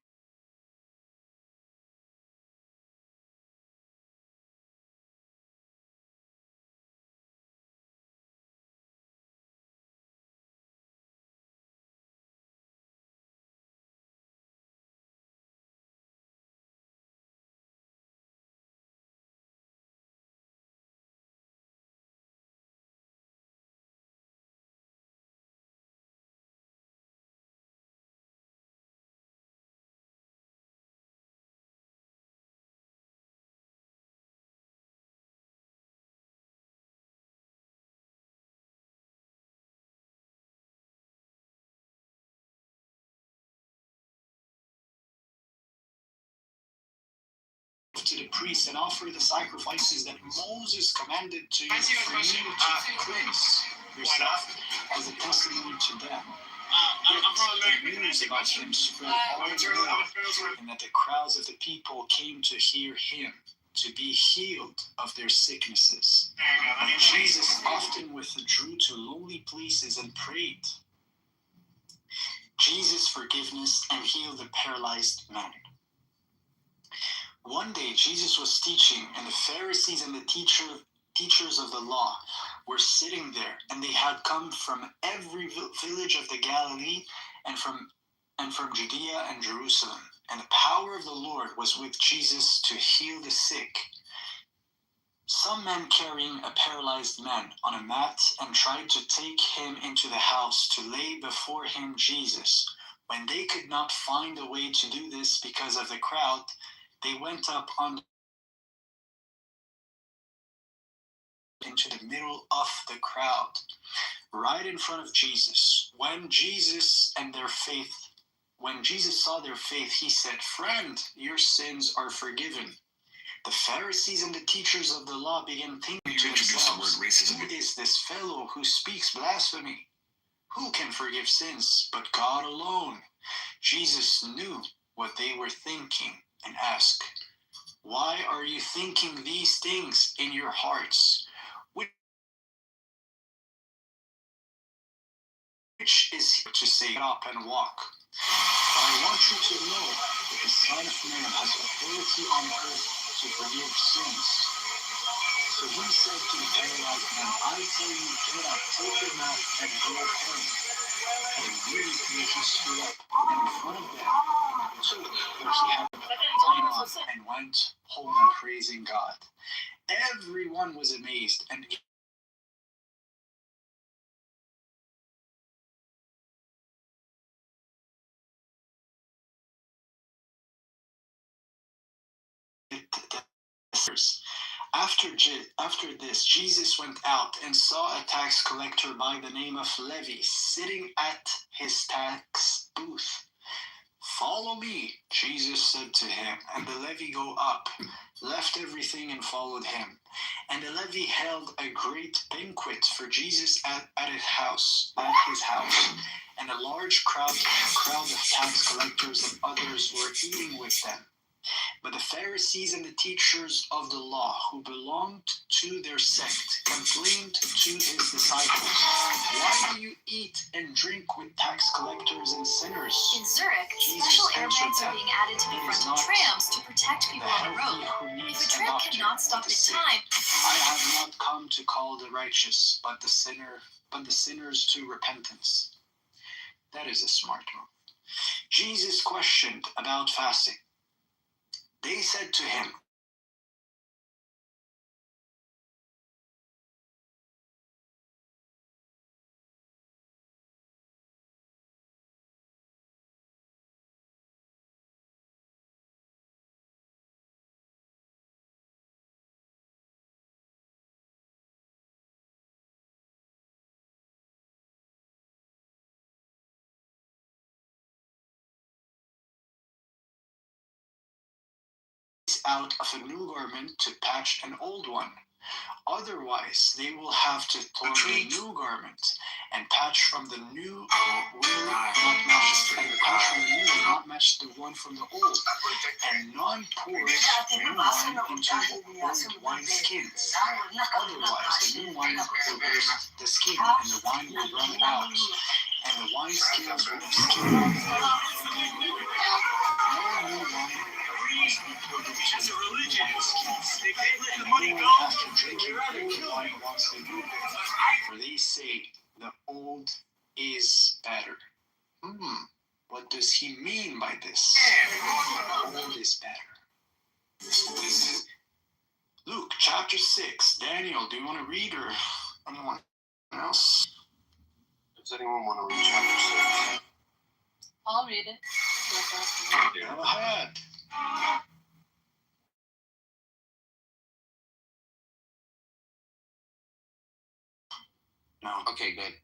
to the priests and offer the sacrifices that Moses commanded to you for you to cleanse yourself as a testimony to them. The news about him spread all over, and that the crowds of the people came to hear him, to be healed of their sicknesses. But Jesus often withdrew to lonely places and prayed. Jesus' forgiveness and healed the paralyzed man. One day Jesus was teaching, and the Pharisees and the teachers of the law were sitting there, and they had come from every village of the Galilee and from Judea and Jerusalem. And the power of the Lord was with Jesus to heal the sick. Some men carrying a paralyzed man on a mat and tried to take him into the house to lay before him Jesus. When they could not find a way to do this because of the crowd, they went up into the middle of the crowd, right in front of Jesus. When Jesus saw their faith, he said, Friend, your sins are forgiven. The Pharisees and the teachers of the law began thinking to themselves, Who is this fellow who speaks blasphemy? Who can forgive sins but God alone? Jesus knew what they were thinking and asked, Why are you thinking these things in your hearts? Which is here to say, Get up and walk. But I want you to know that the Son of Man has authority on earth to forgive sins. So he said to the paralyzed man, I tell you, get up, take your mat, and go home. And immediately he stood up in front of them, took what he had on, and went home praising God. Everyone was amazed and After this, Jesus went out and saw a tax collector by the name of Levi sitting at his tax booth. Follow me, Jesus said to him, and the Levi go up, left everything and followed him. And the Levi held a great banquet for Jesus at his house, and a large crowd of tax collectors and others were eating with them. But the Pharisees and the teachers of the law who belonged to their sect complained to his disciples, Why do you eat and drink with tax collectors and sinners? In Zurich, Jesus special answered airbags are them, being added to the "It front is of not trams to protect people on the road. If a tram cannot stop in time, I have not come to call the righteous, but the sinners to repentance." That is a smart move. Jesus questioned about fasting. They said to him, out of a new garment to patch an old one. Otherwise, they will have to torn the new garment and patch from the new will not match, and the patch from the new will not match the one from the old. And none pours new wine into old wineskins. Otherwise, the new wine will burst the skin, and the wine will run out, and the wineskins will skin off. No new wine must be poured into the wineskins. They can't let the And money no go. one after drinking old wine wants the new. For they say the old is better. What does he mean by this? The old is better. Luke chapter 6. Daniel, do you want to read, or anyone else? Does anyone want to read chapter 6? I'll read it. Go ahead. No. Okay, good.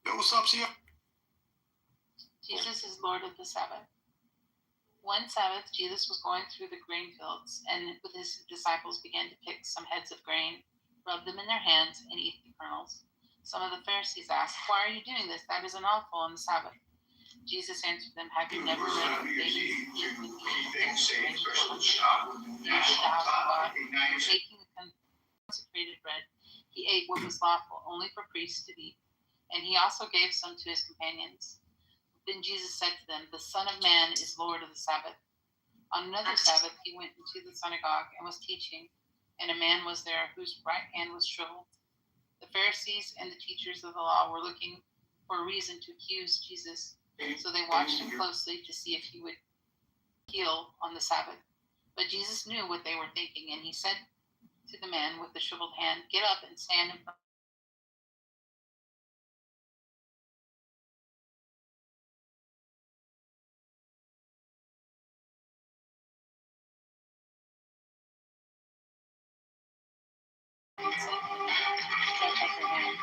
Yo, what's up, Sia? Jesus is Lord of the Sabbath. One Sabbath, Jesus was going through the grain fields, and with his disciples began to pick some heads of grain, rub them in their hands, and eat the kernels. Some of the Pharisees asked, "Why are you doing this? That is unlawful on the Sabbath." Jesus answered them, "Have you never read David in the house of God, taking the consecrated bread, he ate what was lawful only for priests to eat, and he also gave some to his companions." Then Jesus said to them, "The Son of Man is Lord of the Sabbath." On another Sabbath, he went into the synagogue and was teaching, and a man was there whose right hand was shriveled. The Pharisees and the teachers of the law were looking for a reason to accuse Jesus, so they watched him closely to see if he would heal on the Sabbath. But Jesus knew what they were thinking, and he said to the man with the shriveled hand, "Get up and stand in front." Stretch out your hand.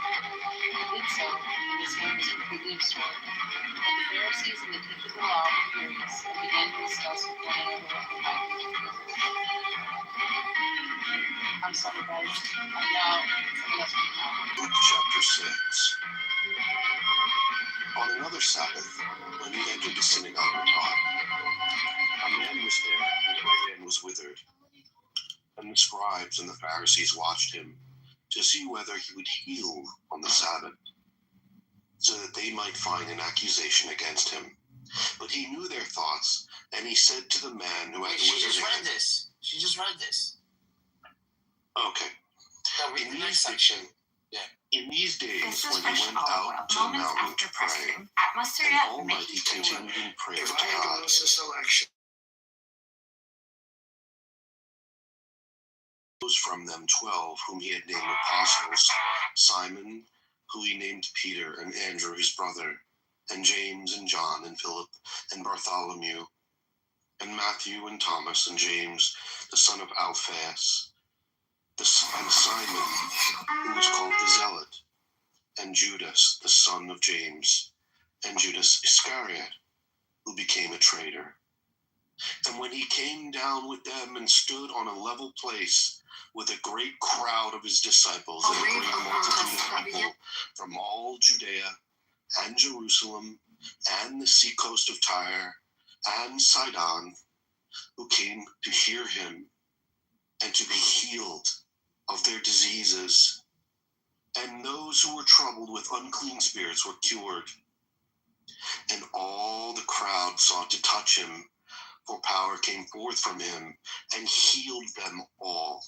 He did so, and his hand was completely restored. But the Pharisees and the teachers of the law were furious and began to discuss with one another what they might do to Jesus. I'm sorry, guys. Now, somebody else can talk. Luke chapter 6. On another Sabbath, when he entered the synagogue and taught, a man was there whose right hand was withered. And the scribes and the Pharisees watched him to see whether he would heal on the Sabbath, so that they might find an accusation against him. But he knew their thoughts, and he said to the man who had the withered hand. She just read this. Okay. In these section. In these days, This is when Fresh he went Olive Oil, out to the moments mountain after to pray, Preston, and atmosphere Almighty continued in prayer to If I had to God. lose this election, Chose from them 12, whom he had named apostles: Simon, who he named Peter, and Andrew his brother, and James and John and Philip and Bartholomew, and Matthew and Thomas and James, the son of Alphaeus, and Simon, who was called the Zealot, and Judas, the son of James, and Judas Iscariot, who became a traitor. And when he came down with them and stood on a level place with a great crowd of his disciples and a great multitude of people from all Judea and Jerusalem and the seacoast of Tyre and Sidon, who came to hear him and to be healed of their diseases. And those who were troubled with unclean spirits were cured. And all the crowd sought to touch him, for power came forth from him and healed them all.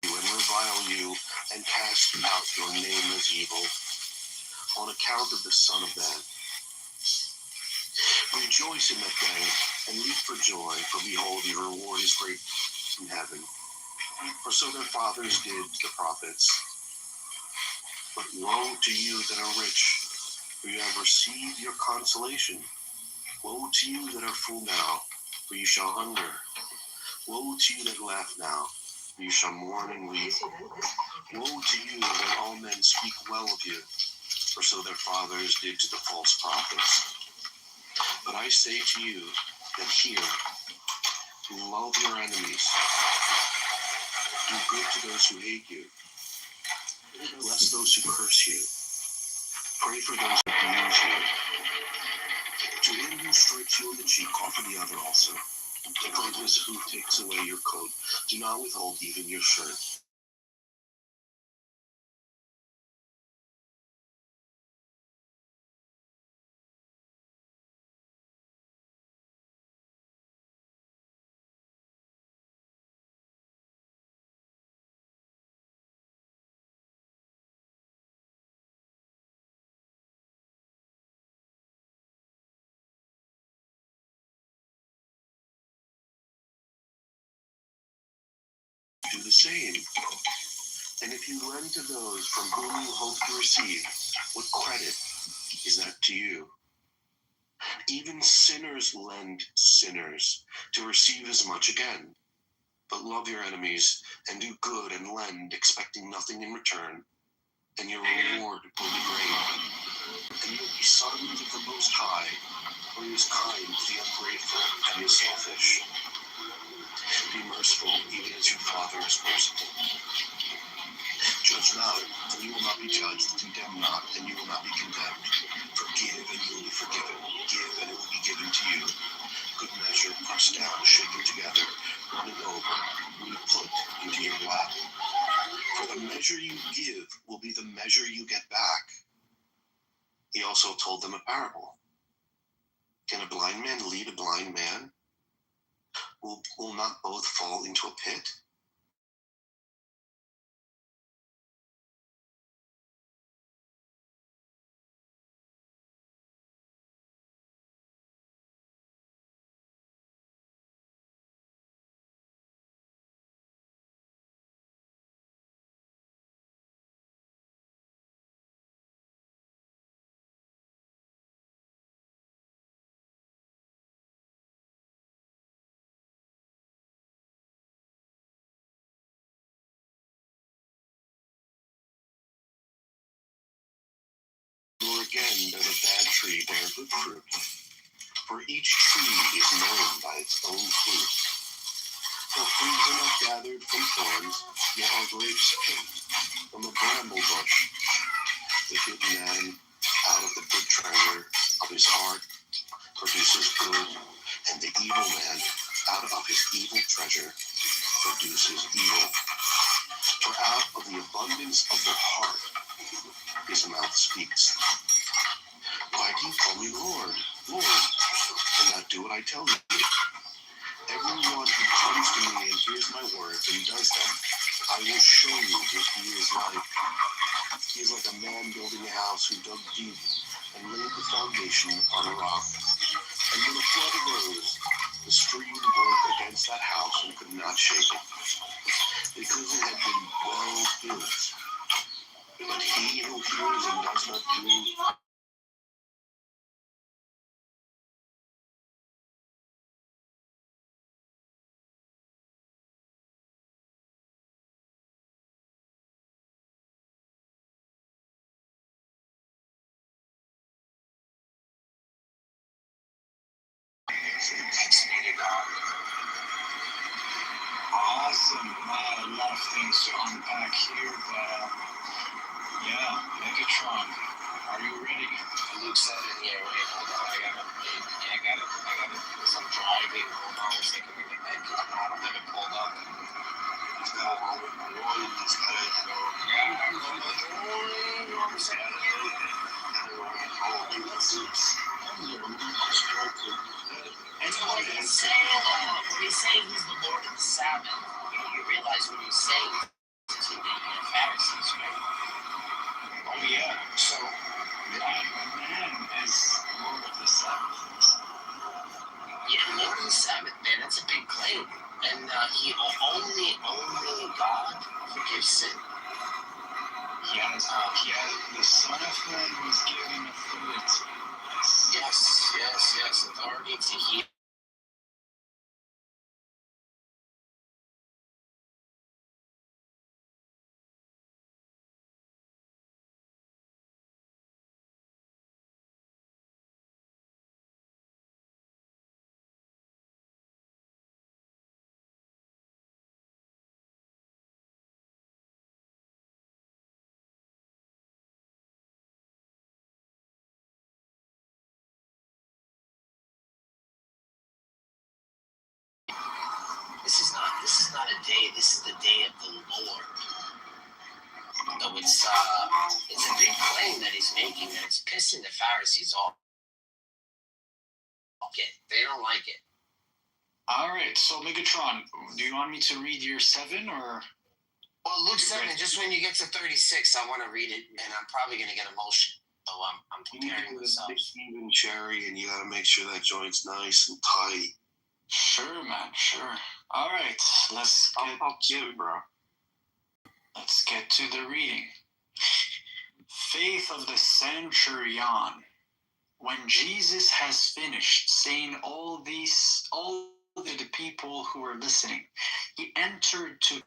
And revile you and cast out your name as evil on account of the Son of Man. Rejoice in that day and leap for joy, for behold, your reward is great in heaven. For so their fathers did to the prophets. But woe to you that are rich, for you have received your consolation. Woe to you that are full now, for you shall hunger. Woe to you that laugh now, for you shall mourn and weep. Woe to you when all men speak well of you, for so their fathers did to the false prophets. But I say to you that hear, love your enemies, do good to those who hate you, bless those who curse you, pray for those who abuse you. To him who strikes you on the cheek, offer the other also. If from his who takes away your coat, do not withhold even your shirt. Do the same. And if you lend to those from whom you hope to receive, what credit is that to you? Even sinners lend sinners to receive as much again. But love your enemies and do good and lend, expecting nothing in return, and your reward will be great. And you will be sons of the Most High, for he is kind to the ungrateful and the selfish. Be merciful, even as your Father is merciful. Judge not, and you will not be judged. Condemn not, and you will not be condemned. Forgive, and you will be forgiven. Give, and it will be given to you. Good measure, pressed down, shaken together, running over, will you put into your lap. For the measure you give will be the measure you get back. He also told them a parable. Can a blind man lead a blind man? Will not both fall into a pit? Nor again does a bad tree bear good fruit. For each tree is known by its own fruit. For fruits are not gathered from thorns, yet are grapes picked from a bramble bush. The good man out of the good treasure of his heart produces good, and the evil man out of his evil treasure produces evil. For out of the abundance of the heart his mouth speaks. Why do you call me Lord, Lord, and not do what I tell you? Everyone who comes to me and hears my words and does them, I will show you what he is like. He is like a man building a house who dug deep and laid the foundation upon a rock. And when a flood arose, the stream broke against that house and could not shake it, because it had been well built. But he who hears and does not do Awesome. A lot of things to unpack here, but yeah, Megatron, are you ready? Luke said in here, wait, hold on, I gotta, because I'm driving, hold on a second, we can make it, I don't have it pulled up. He's got a roll, he's got it, And when he's saying he's the Lord of the Sabbath, you realize when he's saying to the Pharisees, right? Oh yeah, so a man is Lord of the Sabbath. Yeah, Lord of the Sabbath, man, that's a big claim. And only God forgives sin. He has authority to heal. This is not a day. This is the day of the Lord. So it's a big claim that he's making, and it's pissing the Pharisees off. They don't like it. All right, so Megatron, do you want me to read your 7 or? Well, Luke 7, just when you get to 36, I want to read it, and I'm probably going to get emotional. So I'm preparing myself. Even cherry, and you gotta make sure that joint's nice and tight. Sure, man, sure. All right, let's get it, bro. Let's get to the reading. Faith of the centurion. When Jesus has finished saying all the people who were listening, he entered to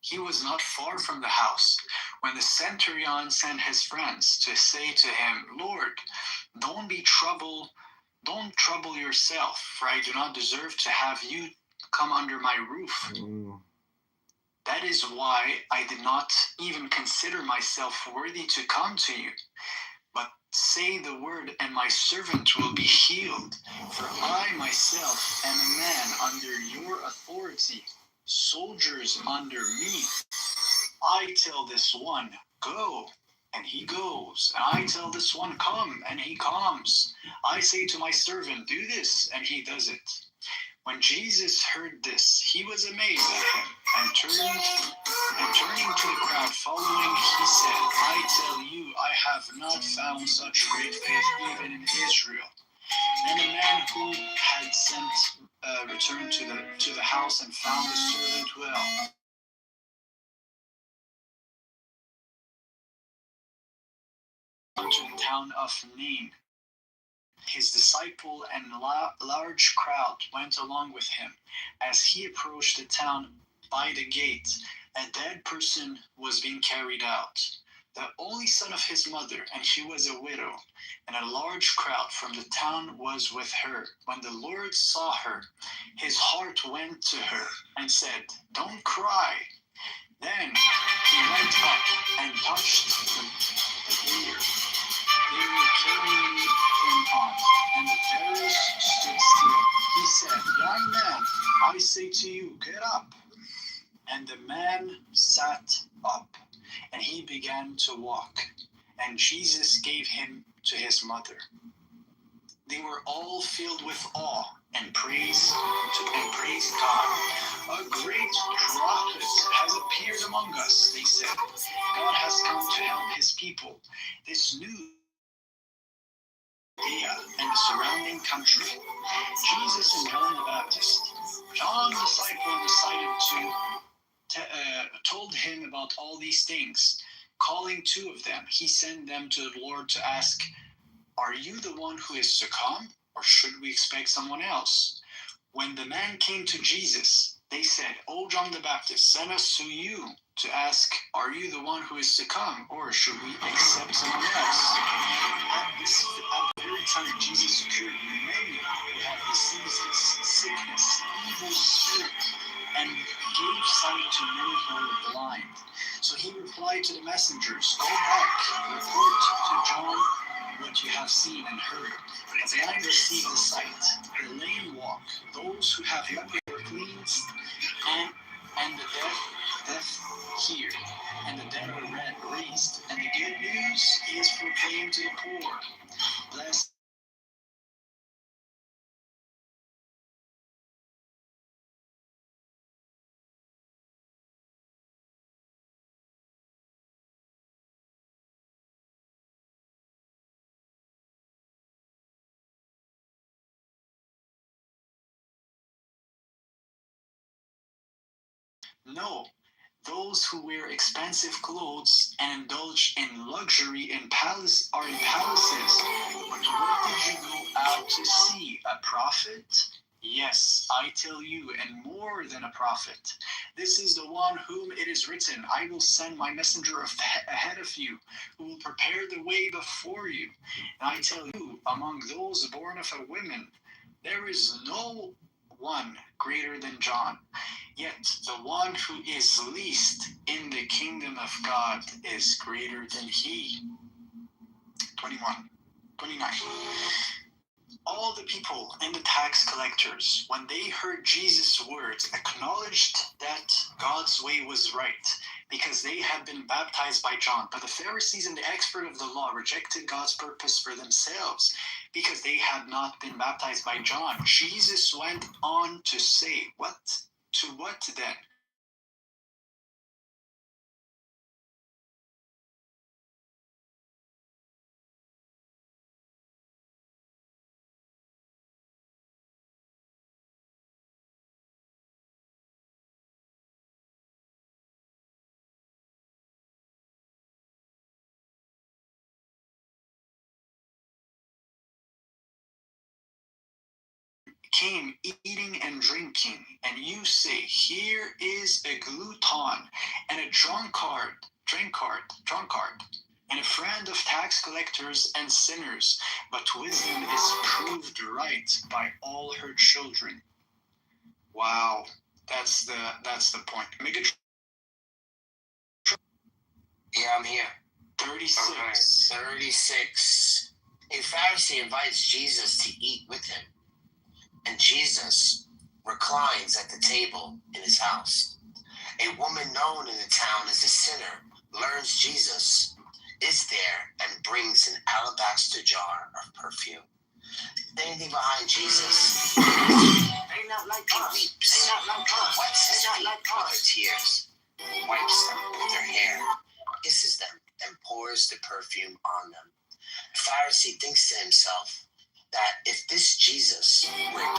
He was not far from the house when the centurion sent his friends to say to him, Lord, don't trouble yourself, for I do not deserve to have you come under my roof. That is why I did not even consider myself worthy to come to you. But say the word, and my servant will be healed. For I myself am a man under your authority, soldiers under me. I tell this one, go, and he goes. And I tell this one, come, and he comes. I say to my servant, do this, and he does it. When Jesus heard this, he was amazed at him, and turning to the crowd following, he said, I tell you, I have not found such great faith even in Israel. Then the man who had sent returned to the house and found the servant well. To the town of Nain. His disciple and large crowd went along with him. As he approached the town by the gate, a dead person was being carried out, the only son of his mother, and she was a widow, and a large crowd from the town was with her. When the Lord saw her, his heart went to her and said, don't cry. Then he went up and touched the bier. They were carrying him on, and the bearers stood still. He said, young man, I say to you, get up. And the man sat up, and he began to walk. And Jesus gave him to his mother. They were all filled with awe and praised God. A great prophet has appeared among us, they said. God has come to help his people. This news and the surrounding country. Jesus and John the Baptist. John the disciple told him about all these things. Calling 2 of them, he sent them to the Lord to ask, are you the one who is to come, or should we expect someone else? When the man came to Jesus, they said, oh, John the Baptist sent us to you to ask, are you the one who is to come, or should we accept someone else? At the very time Jesus cured many who had diseases, sickness, evil spirit, and gave sight to many who were blind. So he replied to the messengers, go back, report to John what you have seen and heard. The blind receive the sight, the lame walk, those who have leprosy are cleansed, and the deaf hear, and the dead are raised, and the good news is proclaimed to the poor. Blessed No, those who wear expensive clothes and indulge in luxury in palaces. But what did you go out to see? A prophet? Yes, I tell you, and more than a prophet. This is the one whom it is written, I will send my messenger ahead of you, who will prepare the way before you. And I tell you, among those born of a woman, there is no one greater than John. Yet the one who is least in the kingdom of God is greater than he. 29. All the people and the tax collectors, when they heard Jesus' words, acknowledged that God's way was right, because they had been baptized by John. But the Pharisees and the expert of the law rejected God's purpose for themselves, because they had not been baptized by John. Jesus went on to say, what? To what then? Came eating and drinking, and you say, here is a glutton and a drunkard, and a friend of tax collectors and sinners, but wisdom is proved right by all her children. Wow, that's the point. Yeah, I'm here. 36. Okay. 36. A Pharisee invites Jesus to eat with him, and Jesus reclines at the table in his house. A woman known in the town as a sinner learns Jesus is there and brings an alabaster jar of perfume. Standing behind Jesus, They not like he us. weeps, They not like us. wipes his They not feet like with her us. tears, wipes them with her hair, kisses them, and pours the perfume on them. The Pharisee thinks to himself that if this Jesus were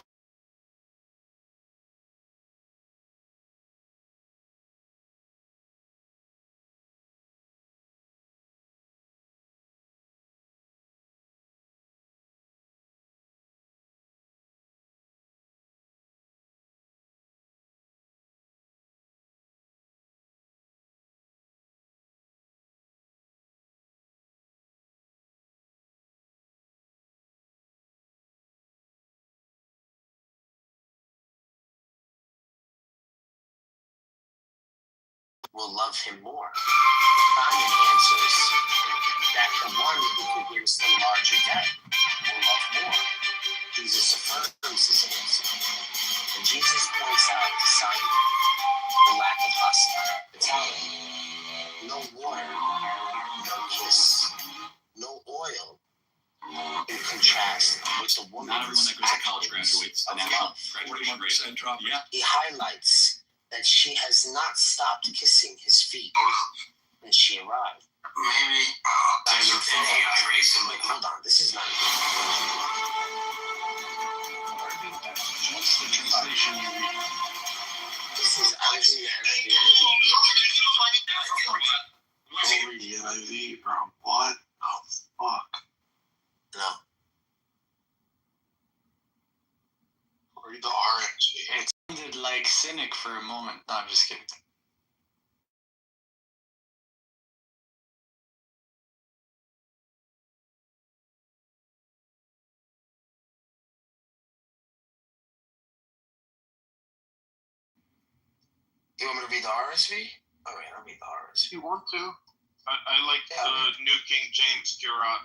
will love him more. Simon answers that the one who forgives the larger debt will love more. Jesus affirms his answer, and Jesus points out to Simon the lack of hospitality. No water, no kiss, no oil, in contrast with the woman's actions of love. 41% drop. Yeah. He highlights that she has not stopped kissing his feet when she arrived. Maybe there's an AI racing like Hold on, this is not What's the translation you read? This is Ivy and I'll read the NIV, bro. What? Oh, fuck. No. Read the RNG. It sounded like cynic for a moment. No, I'm just kidding. You want me to read the RSV? All right, I'll read the RSV. You want to? I like the New King James Curate.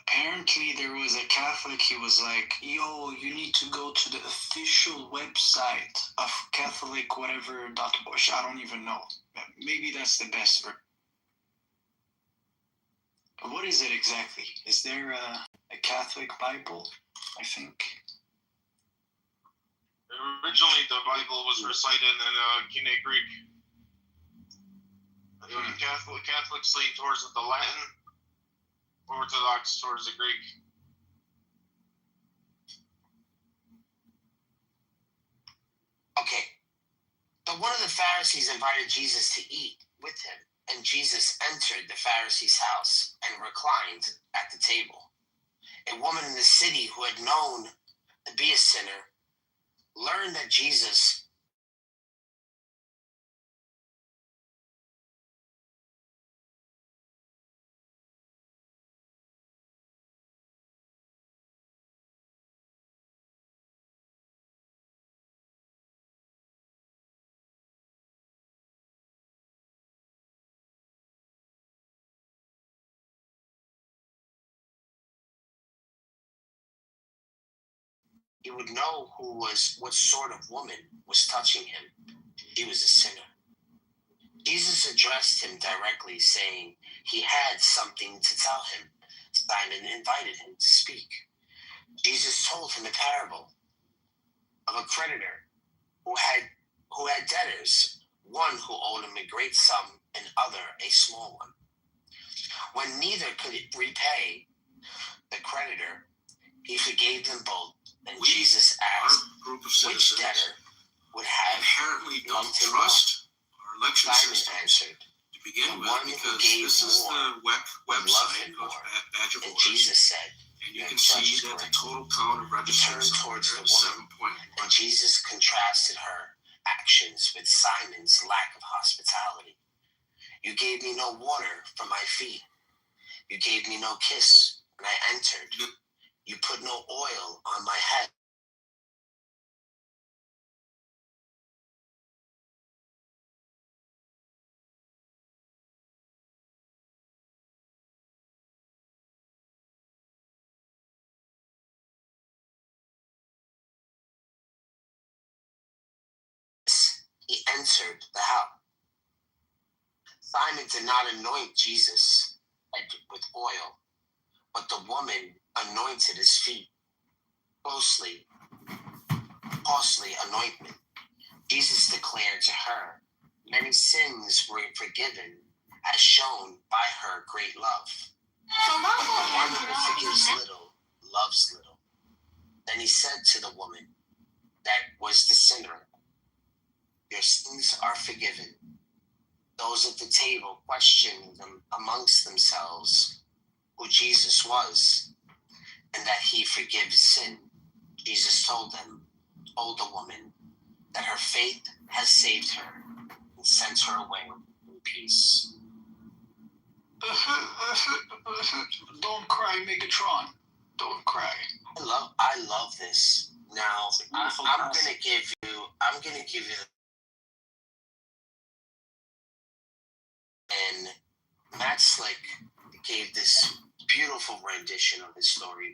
Apparently there was a Catholic, he was like, yo, you need to go to the official website of Catholic whatever .org. I don't even know. Maybe that's the best word. What is it exactly? Is there a Catholic Bible? I think. Originally, the Bible was recited in Koine Greek. Catholics lean towards the Latin, Orthodox towards the Greek. Okay. But one of the Pharisees invited Jesus to eat with him, and Jesus entered the Pharisee's house and reclined at the table. A woman in the city who had known to be a sinner learned that Jesus he would know what sort of woman was touching him. She was a sinner. Jesus addressed him directly, saying he had something to tell him. Simon invited him to speak. Jesus told him a parable of a creditor who had debtors, one who owed him a great sum and other a small one. When neither could repay the creditor, he forgave them both. And Jesus asked which debtor would have inherently don't loved him trust our election Simon system answered, to begin the with, one who because gave this is more the website of Badge of And Orders, Jesus said, and you can see that the total count of registrants towards the is woman, 7.1. and Jesus contrasted her actions with Simon's lack of hospitality. You gave me no water for my feet. You gave me no kiss when I entered. You put no oil on my head. He entered the house. Simon did not anoint Jesus with oil, but the woman anointed his feet. Costly anointment. Jesus declared to her, many sins were forgiven, as shown by her great love. The one who forgives little loves little. Then he said to the woman that was the sinner, your sins are forgiven. Those at the table questioned them amongst themselves who Jesus was, and that he forgives sin. Jesus told the woman, that her faith has saved her and sent her away in peace. Don't cry, Megatron. Don't cry. I love this. Now I'm gonna give you and Matt Slick gave this beautiful rendition of his story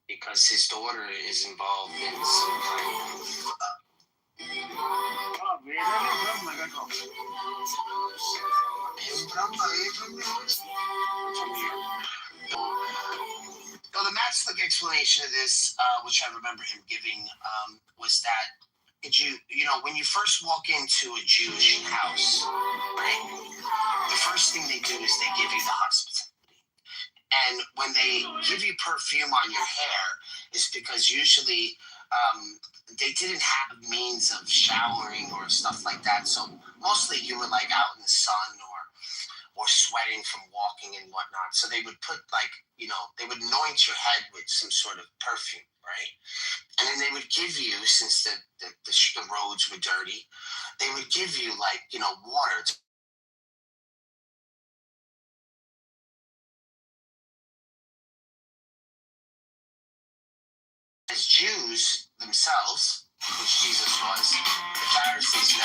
because his daughter is involved in some kind of So the Matt Slick explanation of this, which I remember him giving, was that when you first walk into a Jewish house, right, the first thing they do is they give you the hospitality. And when they give you perfume on your hair, it's because usually they didn't have means of showering or stuff like that. So mostly you were like out in the sun or sweating from walking and whatnot. So they would put they would anoint your head with some sort of perfume, right? And then they would give you, since the roads were dirty, they would give you water. As Jews themselves, which Jesus was, the Pharisees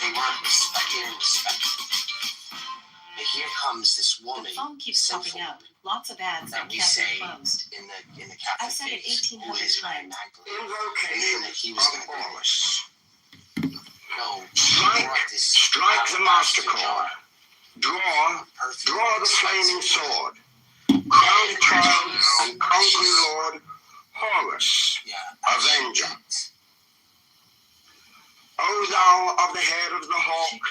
they didn't respect. But here comes this woman. The phone keeps popping up. Lots of ads that we say in the Catholic I've said it 1,800 times. Invocation that he was going to Horus. No, Strike the master chord. Draw the flaming sword. Crown the child and conquering Lord Horus, Avenger. O thou of the head of the hawk,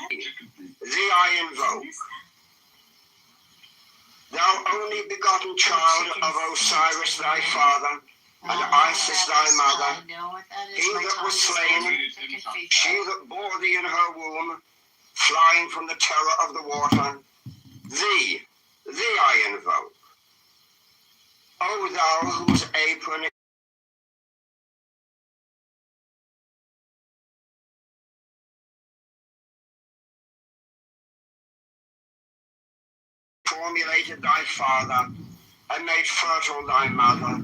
thee I invoke. Thou only begotten child of Osiris thy father, and Isis thy mother, he that was slain, she that bore thee in her womb, flying from the terror of the water, thee I invoke. O thou whose apron formulated thy father, and made fertile thy mother,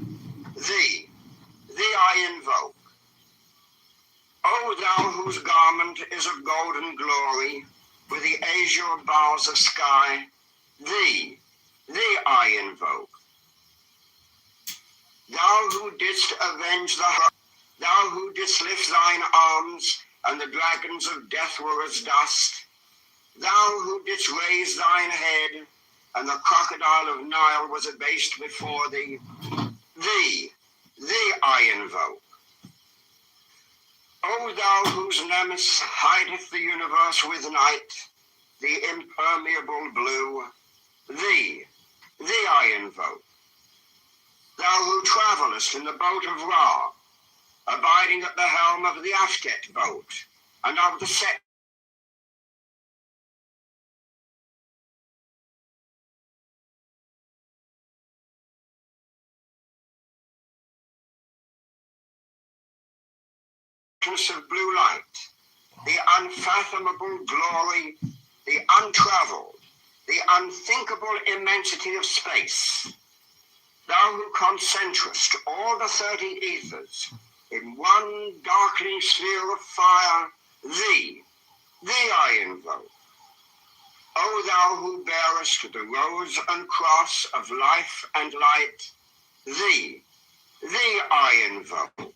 thee I invoke. O thou whose garment is of golden glory, with the azure boughs of sky, thee I invoke. Thou who didst avenge thou who didst lift thine arms, and the dragons of death were as dust, thou who didst raise thine head, and the crocodile of Nile was abased before thee, thee I invoke. O thou whose nemesis hideth the universe with night, the impermeable blue, thee I invoke. Thou who travellest in the boat of Ra, abiding at the helm of the Aftet boat, and of the Set of blue light, the unfathomable glory, the untravelled, the unthinkable immensity of space, thou who concentrest all the 30 ethers in one darkening sphere of fire, thee I invoke. O thou who bearest the rose and cross of life and light, thee I invoke.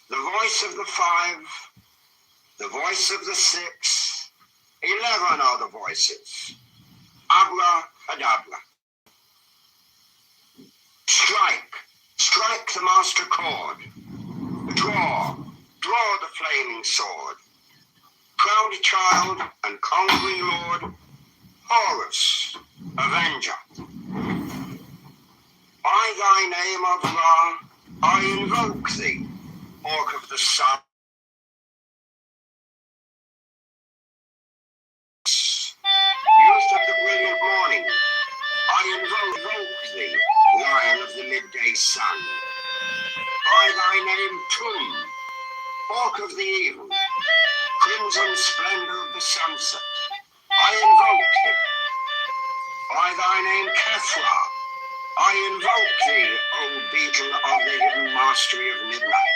The voice of the 5, the voice of the 6, 11 are the voices. Abracadabra. Strike the master chord. Draw the flaming sword. Crowned child and conquering lord, Horus, avenger. By thy name of Ra, I invoke thee, orc of the sun. Youth of the brilliant morning, I invoke thee, lion of the midday sun. By thy name Tum, orc of the even, crimson splendor of the sunset, I invoke thee. By thy name Kathra, I invoke thee, O beetle of the hidden mastery of midnight.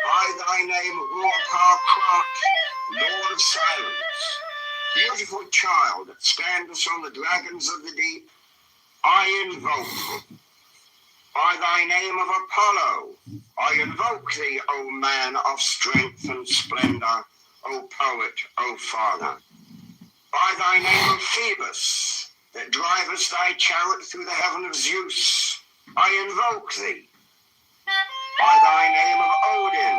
By thy name Ruapar-Krat, Lord of silence, beautiful child that standest on the dragons of the deep, I invoke thee. By thy name of Apollo, I invoke thee, O man of strength and splendor, O poet, O father. By thy name of Phoebus, that drivest thy chariot through the heaven of Zeus, I invoke thee. By thy name of Odin,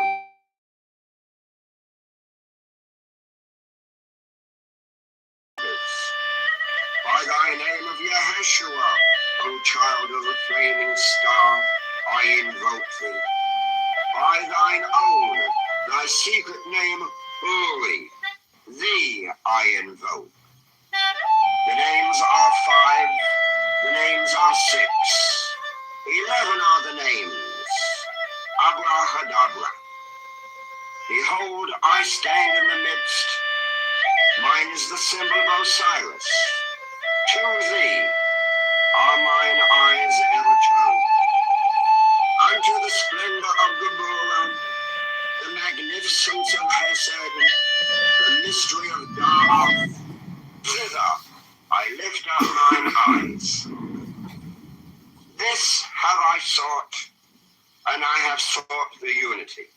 by thy name of Yaheshua, O child of the flaming star, I invoke thee. By thine own, thy secret name, Uri, thee I invoke. The names are 5, the names are 6, 11 are the names. Abracadabra. Behold, I stand in the midst. Mine is the symbol of Osiris. To thee are mine eyes ever turned. Unto the splendor of Gabora, the magnificence of Hesed, the mystery of God, thither I lift up mine eyes. This have I sought, and I have sought the unity.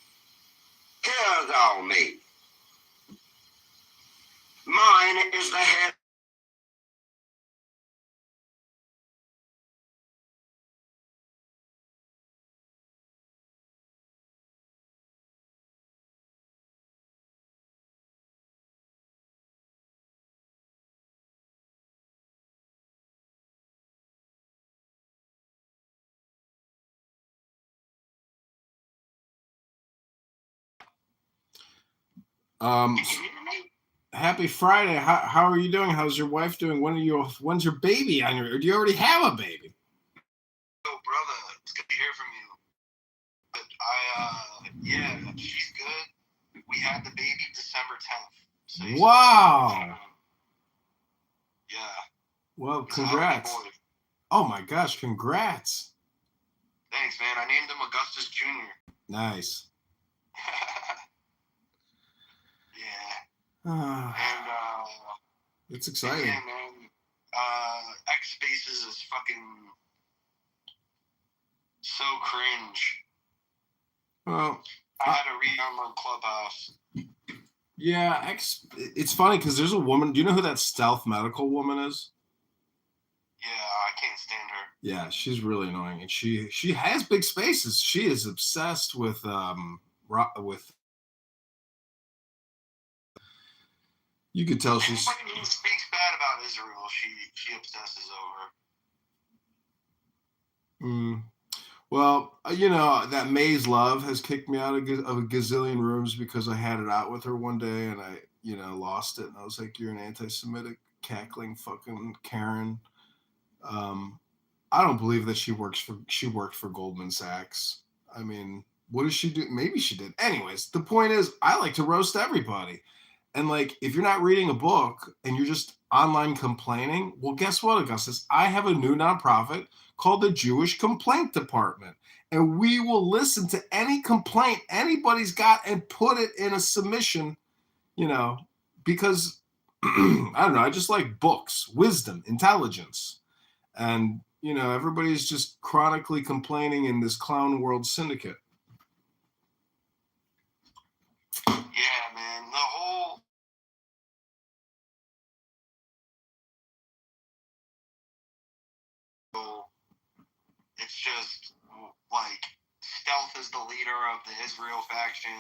Hear thou me. Mine is the head Happy Friday. How are you doing? How's your wife doing? When's your baby on your? Or do you already have a baby? Oh, brother, it's good to hear from you. But yeah, she's good. We had the baby December 10th. Wow. Yeah. Well, congrats. Oh my gosh, congrats. Thanks, man. I named him Augustus Jr. Nice. Yeah. And it's exciting. Yeah, man. X Spaces is fucking so cringe. Well, I had to re-download Clubhouse. Yeah, it's funny because there's a woman. Do you know who that stealth medical woman is? Yeah, I can't stand her. Yeah, she's really annoying, and she has big spaces. She is obsessed with. You could tell she's. Anybody who speaks bad about Israel, she obsesses over. Well, that May's Love has kicked me out of a gazillion rooms because I had it out with her one day and I, lost it. And I was like, "You're an anti-Semitic cackling fucking Karen." I don't believe that she worked for Goldman Sachs. I mean, what does she do? Maybe she did. Anyways, the point is, I like to roast everybody. And like, if you're not reading a book and you're just online complaining, well, guess what, Augustus? I have a new nonprofit called the Jewish Complaint Department. And we will listen to any complaint anybody's got and put it in a submission, because I don't know, I just like books, wisdom, intelligence. And, everybody's just chronically complaining in this clown world syndicate. Yeah, man. The whole it's just like Stealth is the leader of the Israel faction.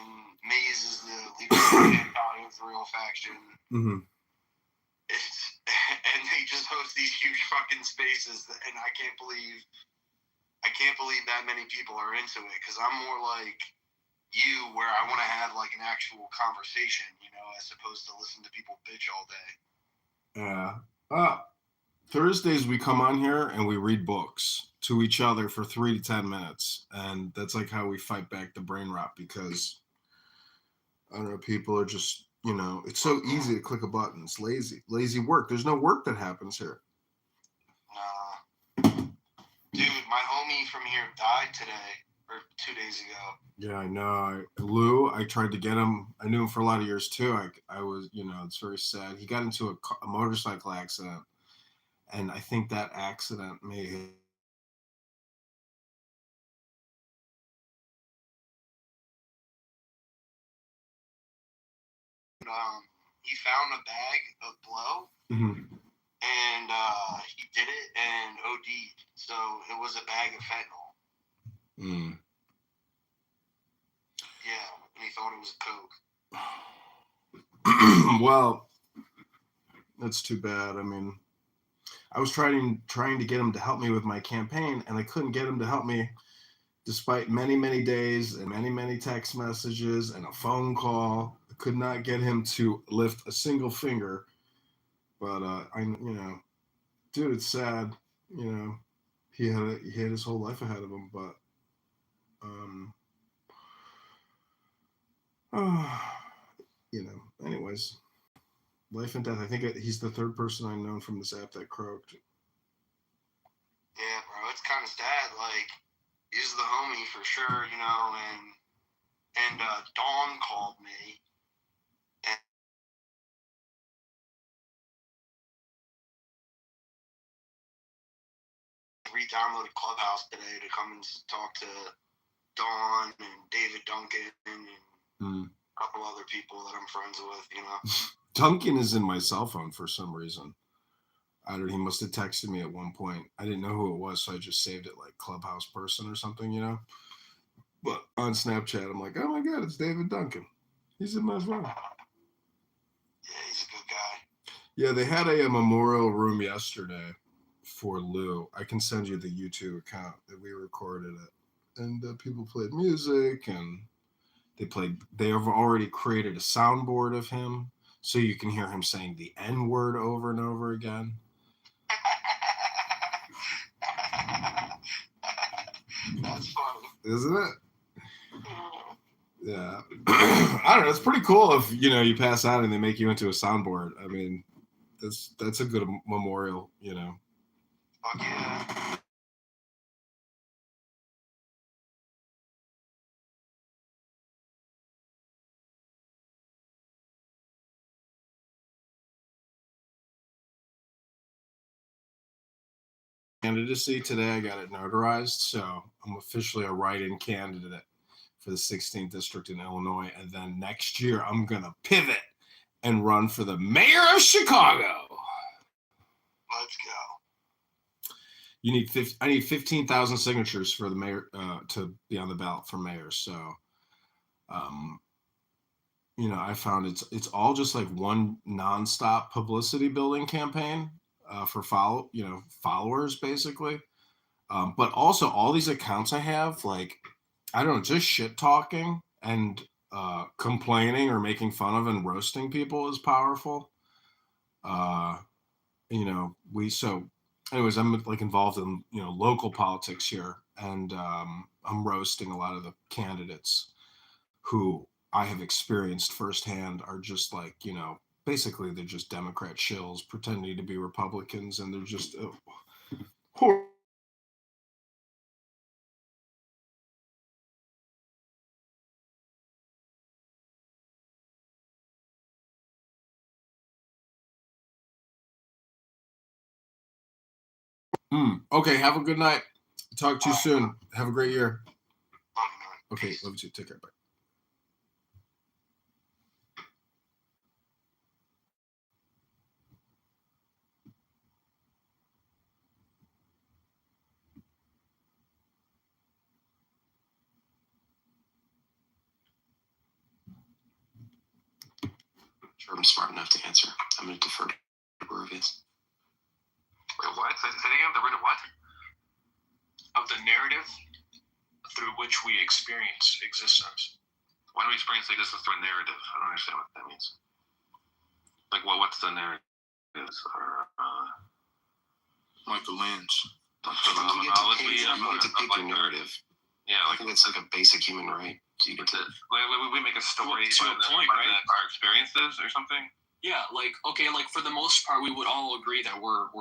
Maze is the leader of the anti-Israel faction. Mm-hmm. And they just host these huge fucking spaces, and I can't believe that many people are into it. Because I'm more like you, where I want to have like an actual conversation, as opposed to listen to people bitch all day. Yeah. Thursdays we come on here and we read books to each other for 3 to 10 minutes. And that's like how we fight back the brain rot, because I don't know, people are just, it's so easy to click a button. It's lazy work. There's no work that happens here. Dude, my homie from here died today, or 2 days ago. Yeah, I know. Lou, I tried to get him. I knew him for a lot of years too. I was, it's very sad. He got into a motorcycle accident. And I think that accident may have. He found a bag of blow, and he did it and OD'd. So it was a bag of fentanyl. Yeah, and he thought it was coke. Well, that's too bad. I mean, I was trying to get him to help me with my campaign, and I couldn't get him to help me, despite many, many days and many, many text messages and a phone call. I could not get him to lift a single finger. But dude, it's sad. He had his whole life ahead of him. But anyways, life and death. I think he's the third person I've known from this app that croaked. Yeah, bro, it's kind of sad. Like, he's the homie for sure, and Dawn called me. And re-downloaded Clubhouse today to come and talk to Dawn and David Duncan and a couple other people that I'm friends with, Duncan is in my cell phone for some reason. He must have texted me at one point. I didn't know who it was, so I just saved it like Clubhouse person or something, But on Snapchat, I'm like, oh my God, it's David Duncan. He's in my phone. Yeah, he's a good guy. Yeah, they had a memorial room yesterday for Lou. I can send you the YouTube account that we recorded it. And people played music, and They have already created a soundboard of him, so you can hear him saying the N-word over and over again. That's funny. Isn't it? Yeah. I don't know. It's pretty cool if, you pass out and they make you into a soundboard. I mean, that's a good memorial, Fuck yeah. Candidacy today. I got it notarized, so I'm officially a write-in candidate for the 16th district in Illinois, and then next year I'm gonna pivot and run for the mayor of Chicago. Let's go. I need 15,000 signatures for the mayor to be on the ballot for mayor. So, I found it's all just like one nonstop publicity building campaign for followers basically. But also all these accounts I have, like, I don't know, just shit talking and complaining or making fun of and roasting people is powerful. Anyways, I'm like involved in, local politics here, and I'm roasting a lot of the candidates who I have experienced firsthand are just like, basically they're just Democrat shills pretending to be Republicans, and they're just Okay, have a good night. Talk to you soon. Have a great year. Okay, love you too. Take care. Bye. Sure, I'm smart enough to answer. I'm going to defer to Grovius. Wait, what? Say it again. The rid of what? Of the narrative through which we experience existence. Why do we experience existence through a narrative? I don't understand what that means. Like, what's the narrative? Like the lens. You get to pick your narrative. Yeah, I think it's like a basic human right. So you get to we make a story to a point, right? Our experiences or something. Yeah, like for the most part, we would all agree that we're